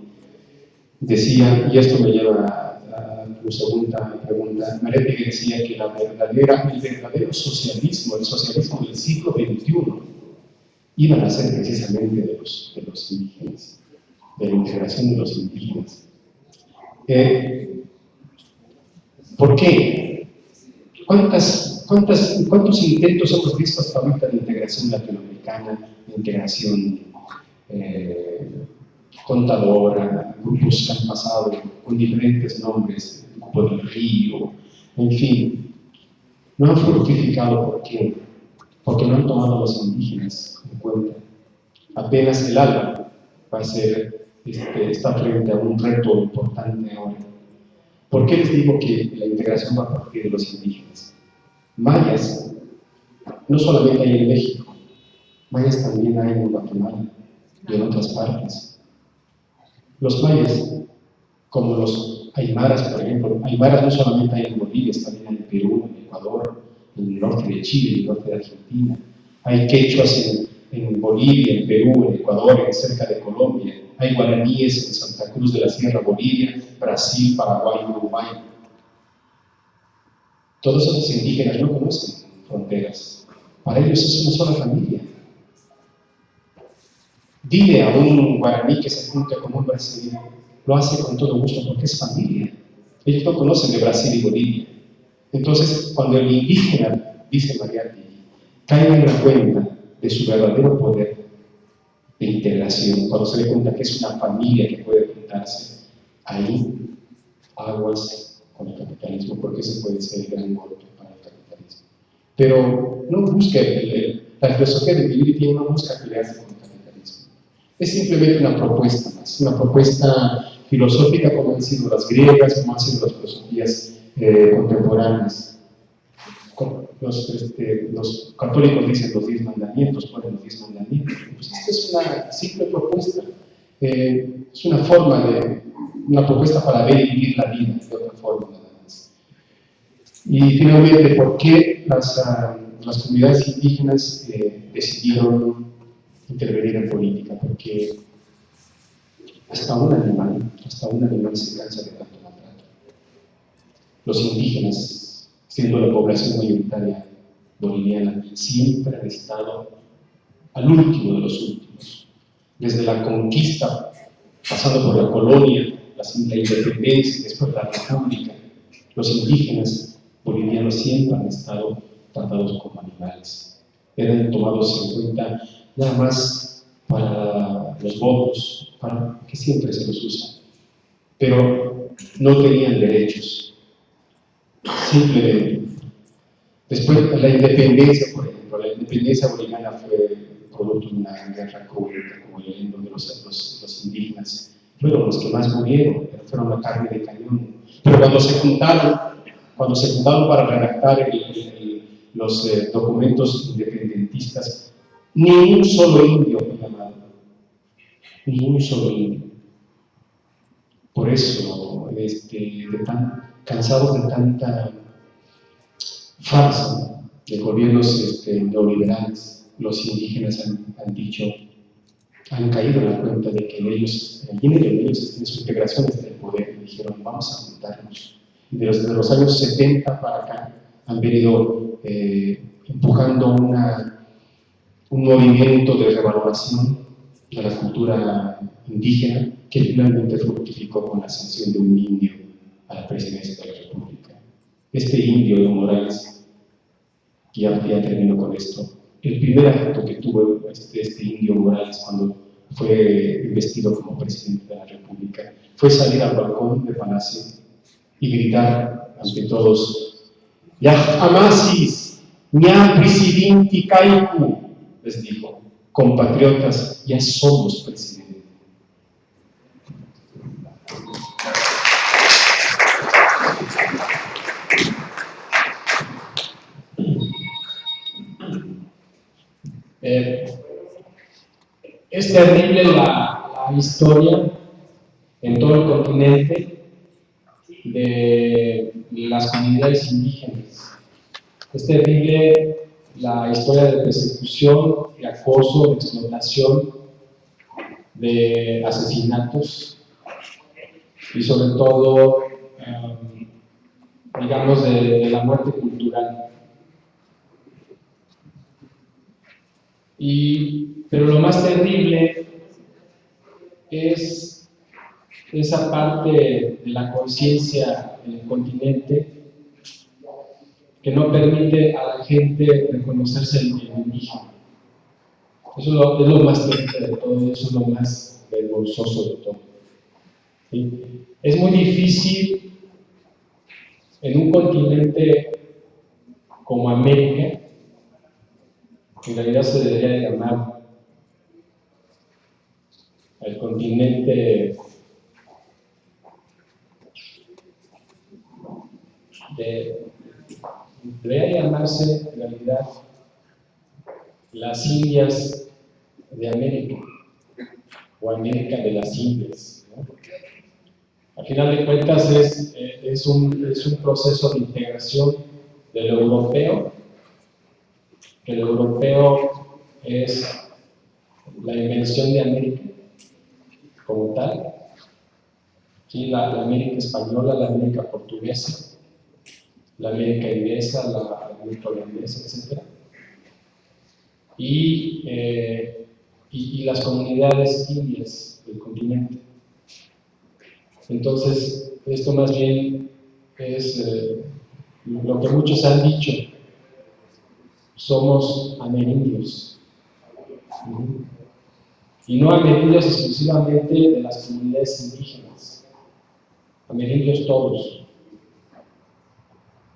A: decía, y esto me lleva a tu segunda pregunta, Mariátegui decía que el verdadero socialismo, el socialismo del siglo XXI, iba a nacer precisamente de los indígenas, de la integración de los indígenas. ¿Por qué? ¿Cuántos intentos hemos visto hasta ahorita de integración latinoamericana, de integración contadora, grupos que han pasado con diferentes nombres, el Grupo del Río, en fin? No han fructificado. ¿Por qué? Porque no han tomado a los indígenas en cuenta. Apenas el ALBA está frente a un reto importante ahora. ¿Por qué les digo que la integración va a partir de los indígenas? Mayas, no solamente hay en México, mayas también hay en Guatemala y en otras partes. Los mayas, como los aymaras, por ejemplo, aymaras no solamente hay en Bolivia, también hay en Perú, en Ecuador, en el norte de Chile, en el norte de Argentina. Hay quechuas en Bolivia, en Perú, en Ecuador, cerca de Colombia. Hay guaraníes en Santa Cruz de la Sierra, Bolivia, Brasil, Paraguay, Uruguay. Todos esos indígenas no conocen fronteras. Para ellos es una sola familia. Dile a un guaraní que se junta con un brasileño, lo hace con todo gusto porque es familia. Ellos no conocen de Brasil y Bolivia. Entonces, cuando el indígena, dice Mariátegui, caiga en la cuenta de su verdadero poder de integración, cuando se dé cuenta que es una familia que puede juntarse, ahí aguas con el capitalismo, porque ese puede ser el gran golpe para el capitalismo. Pero no busca, la filosofía de Vivir no busca pelearse con el capitalismo. Es simplemente una propuesta más, una propuesta filosófica como han sido las griegas, como han sido las filosofías contemporáneas. Los católicos dicen los 10 mandamientos, ponen los 10 mandamientos. Pues esta es una simple propuesta, es una una propuesta para ver y vivir la vida de otra forma nada más. Y finalmente, ¿por qué las comunidades indígenas decidieron intervenir en política? Porque hasta un animal se cansa de tanto maltrato. Los indígenas, siendo la población mayoritaria boliviana, siempre han estado al último de los últimos. Desde la conquista, pasando por la colonia, la independencia, después la república, los indígenas bolivianos siempre han estado tratados como animales. Eran tomados en cuenta nada más para los votos, para que siempre se los usa, pero no tenían derechos. Simplemente. Después, la independencia, por ejemplo, la independencia boliviana fue producto de una guerra cruenta, como en donde los indígenas fueron los que más murieron, fueron la carne de cañón. Pero cuando se juntaron para redactar los documentos independentistas, ni un solo indio fue llamado, ni un solo indio. Por eso, cansados de tanta farsa de gobiernos neoliberales, los indígenas han dicho, han caído en la cuenta de que ellos, el dinero de ellos, en su integración desde el poder, dijeron, vamos a juntarnos. Y desde los años 70 para acá han venido empujando un movimiento de revaloración de la cultura indígena que finalmente fructificó con la ascensión de un indio a la presidencia de la República. Este indio, Evo Morales, ya termino con esto, el primer acto que tuvo este indio Morales cuando fue investido como presidente de la República fue salir al balcón de Palacio y gritar ante todos, "Ya amasis, ña presidente Kaiku", les dijo, compatriotas, ya somos presidente.
E: Es terrible la historia en todo el continente de las comunidades indígenas. Es terrible la historia de persecución, de acoso, de explotación, de asesinatos y sobre todo, digamos, de la muerte cultural. Pero lo más terrible es esa parte de la conciencia del continente que no permite a la gente reconocerse el indígena. Eso es lo más terrible de todo, eso es lo más vergonzoso de todo. ¿Sí? Es muy difícil en un continente como América, que en realidad se debería llamar el continente debería llamarse en realidad las Indias de América o América de las Indias, ¿no? Al final de cuentas es un proceso de integración de lo europeo, que lo europeo es
A: la invención de América como tal, ¿sí? La América española, la América portuguesa, la América inglesa, la América holandesa, etc. Y las comunidades indias del continente. Entonces, esto más bien es lo que muchos han dicho: somos amerindios. Y no amerindios exclusivamente de las comunidades indígenas, amerindios todos,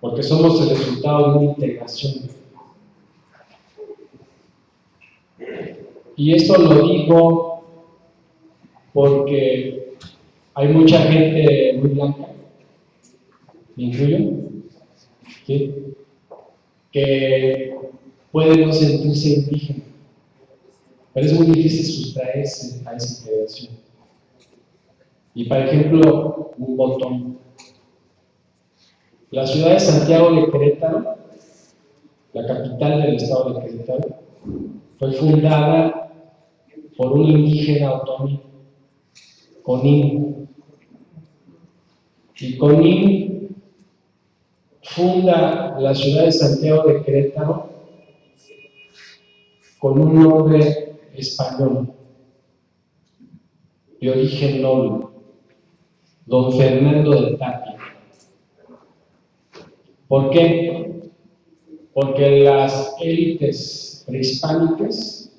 A: porque somos el resultado de una integración. Y esto lo digo porque hay mucha gente muy blanca, me incluyo, ¿sí?, que puede no sentirse indígena, pero es muy difícil sustraerse a esa integración. Y, por ejemplo, un botón. La ciudad de Santiago de Querétaro, la capital del estado de Querétaro, fue fundada por un indígena otomí, Conín. Y Conín funda la ciudad de Santiago de Querétaro con un nombre español, de origen noble, don Fernando de Tapia. ¿Por qué? Porque las élites prehispánicas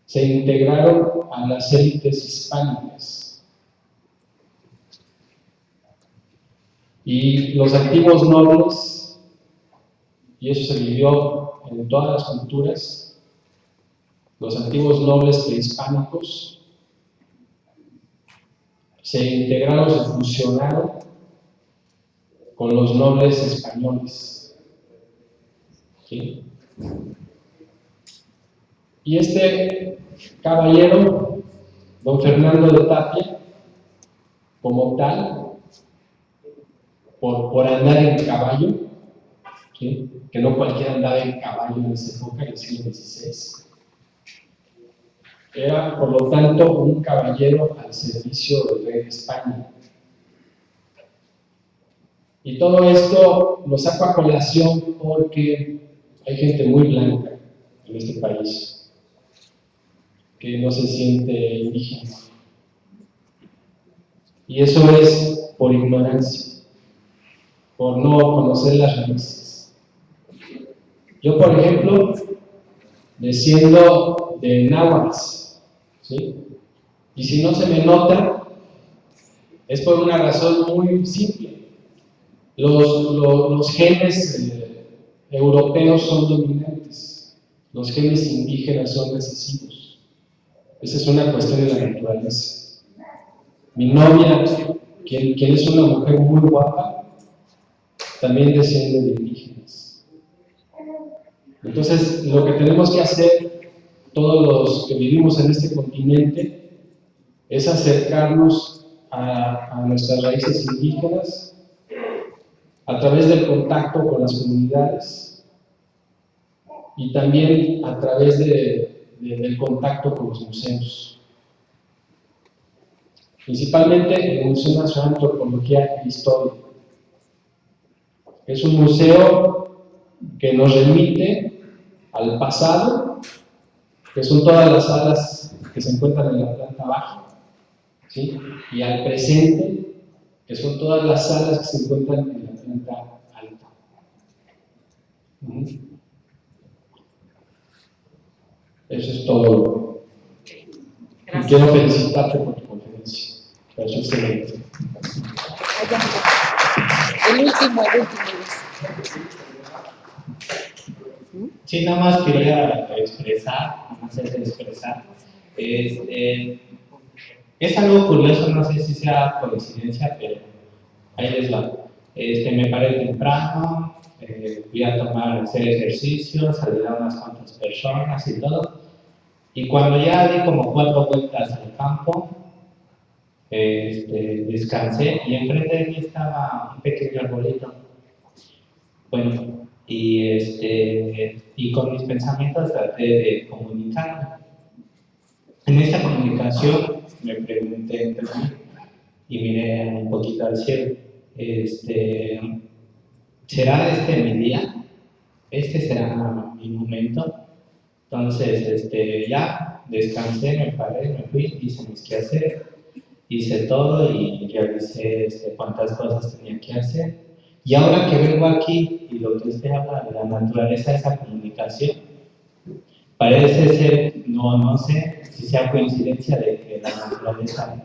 A: se integraron a las élites hispánicas. Y los antiguos nobles, y eso se vivió en todas las culturas, los antiguos nobles prehispánicos se integraron, se fusionaron con los nobles españoles. ¿Sí? Y este caballero, don Fernando de Tapia, como tal, por andar en caballo, ¿sí?, que no cualquiera andaba en caballo en esa época, en el siglo XVI, era por lo tanto un caballero al servicio del rey de España. Y todo esto lo saco a colación porque hay gente muy blanca en este país que no se siente indígena. Y eso es por ignorancia, por no conocer las raíces. Yo, por ejemplo, desciendo de náhuatl, ¿sí? Y si no se me nota, es por una razón muy simple. Los genes europeos son dominantes, los genes indígenas son recesivos. Esa es una cuestión de la naturaleza. Mi novia, quien es una mujer muy guapa, también desciende de indígenas. Entonces, lo que tenemos que hacer, todos los que vivimos en este continente, es acercarnos a nuestras raíces indígenas a través del contacto con las comunidades y también a través del contacto con los museos. Principalmente el Museo Nacional de Antropología e Historia. Es un museo que nos remite al pasado, que son todas las salas que se encuentran en la planta baja, ¿sí?, y al presente, que son todas las salas que se encuentran en la planta alta. Eso es todo. Y quiero felicitarte por tu conferencia. Es excelente.
B: El último.
H: Sí, nada más quería expresar. Es algo curioso, no sé si sea coincidencia, pero ahí les va. Me paré temprano, fui a hacer ejercicio, saludé a unas cuantas personas y todo. Y cuando ya di como 4 vueltas al campo, descansé y enfrente de mí estaba un pequeño arbolito. Bueno, y y con mis pensamientos traté de comunicarme. En esta comunicación me pregunté entre mí y miré un poquito al cielo. ¿Será este mi día? ¿Este será mi momento? Entonces, ya descansé, me paré, me fui, hice mis quehaceres, hice todo y realicé cuantas cosas tenía que hacer. Y ahora que vengo aquí y lo que usted habla de la naturaleza de esa comunicación, parece ser, no sé si sea coincidencia de que la naturaleza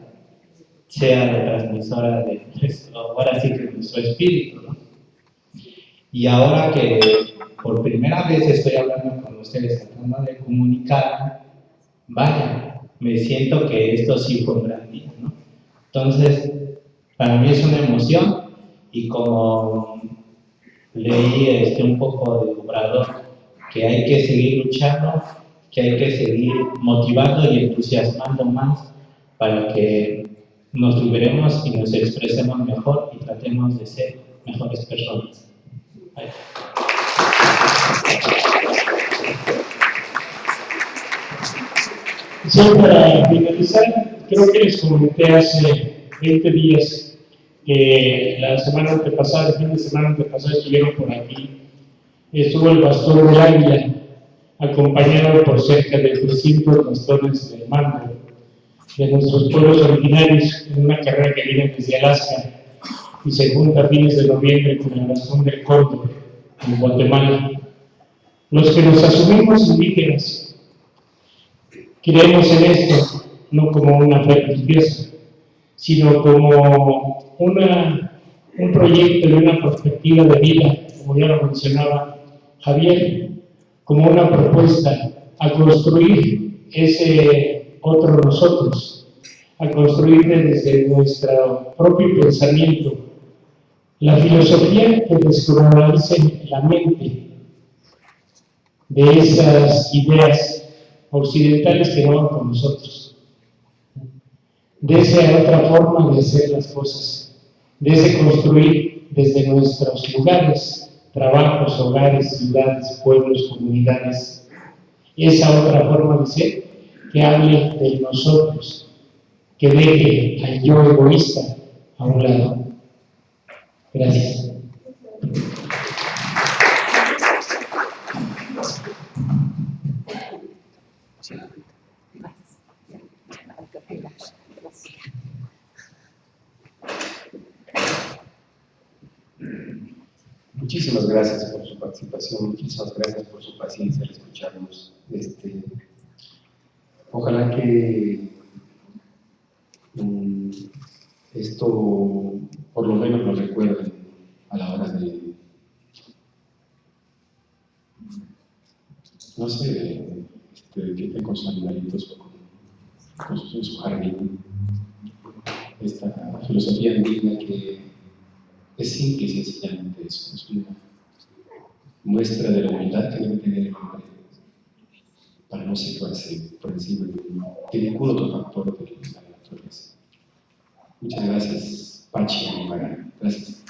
H: sea la transmisora de nuestro, ahora sí que de nuestro espíritu, ¿no? Y ahora que por primera vez estoy hablando con ustedes, tratando de comunicarme, vaya, me siento que esto sí fue un gran día, ¿no? Entonces, para mí es una emoción y como leí un poco de Obrador, que hay que seguir luchando, que hay que seguir motivando y entusiasmando más para que nos liberemos y nos expresemos mejor y tratemos de ser mejores personas. Bye.
I: Sí, para finalizar, creo que les comenté hace 20 días que la semana antepasada, el fin de semana antepasada estuvieron por aquí. Estuvo el pastor del Águila, acompañado por cerca de 300 pastores de mando de nuestros pueblos originarios, en una carrera que viene desde Alaska y se junta a fines de noviembre con la Razón del Cóndor en Guatemala. Los que nos asumimos indígenas creemos en esto no como una fe religiosa, sino como un proyecto y una perspectiva de vida, como ya lo mencionaba Javier, como una propuesta a construir ese otro nosotros, a construir desde nuestro propio pensamiento la filosofía que descolonice la mente de esas ideas occidentales que no van con nosotros, de esa otra forma de hacer las cosas, de ese construir desde nuestros lugares, trabajos, hogares, ciudades, pueblos, comunidades, esa otra forma de ser que hable de nosotros, que deje al yo egoísta a un lado. Gracias.
A: Muchísimas gracias por su participación, muchísimas gracias por su paciencia al escucharnos. Ojalá que esto por lo menos lo recuerden a la hora de, no sé, que estén con sus animalitos o con su jardín. Esta filosofía andina que es simple y sencillamente eso, es una muestra de la humildad que debe tener el hombre para no situarse por encima de ningún otro factor de la naturaleza. Muchas gracias, Pachi y Magana. Gracias.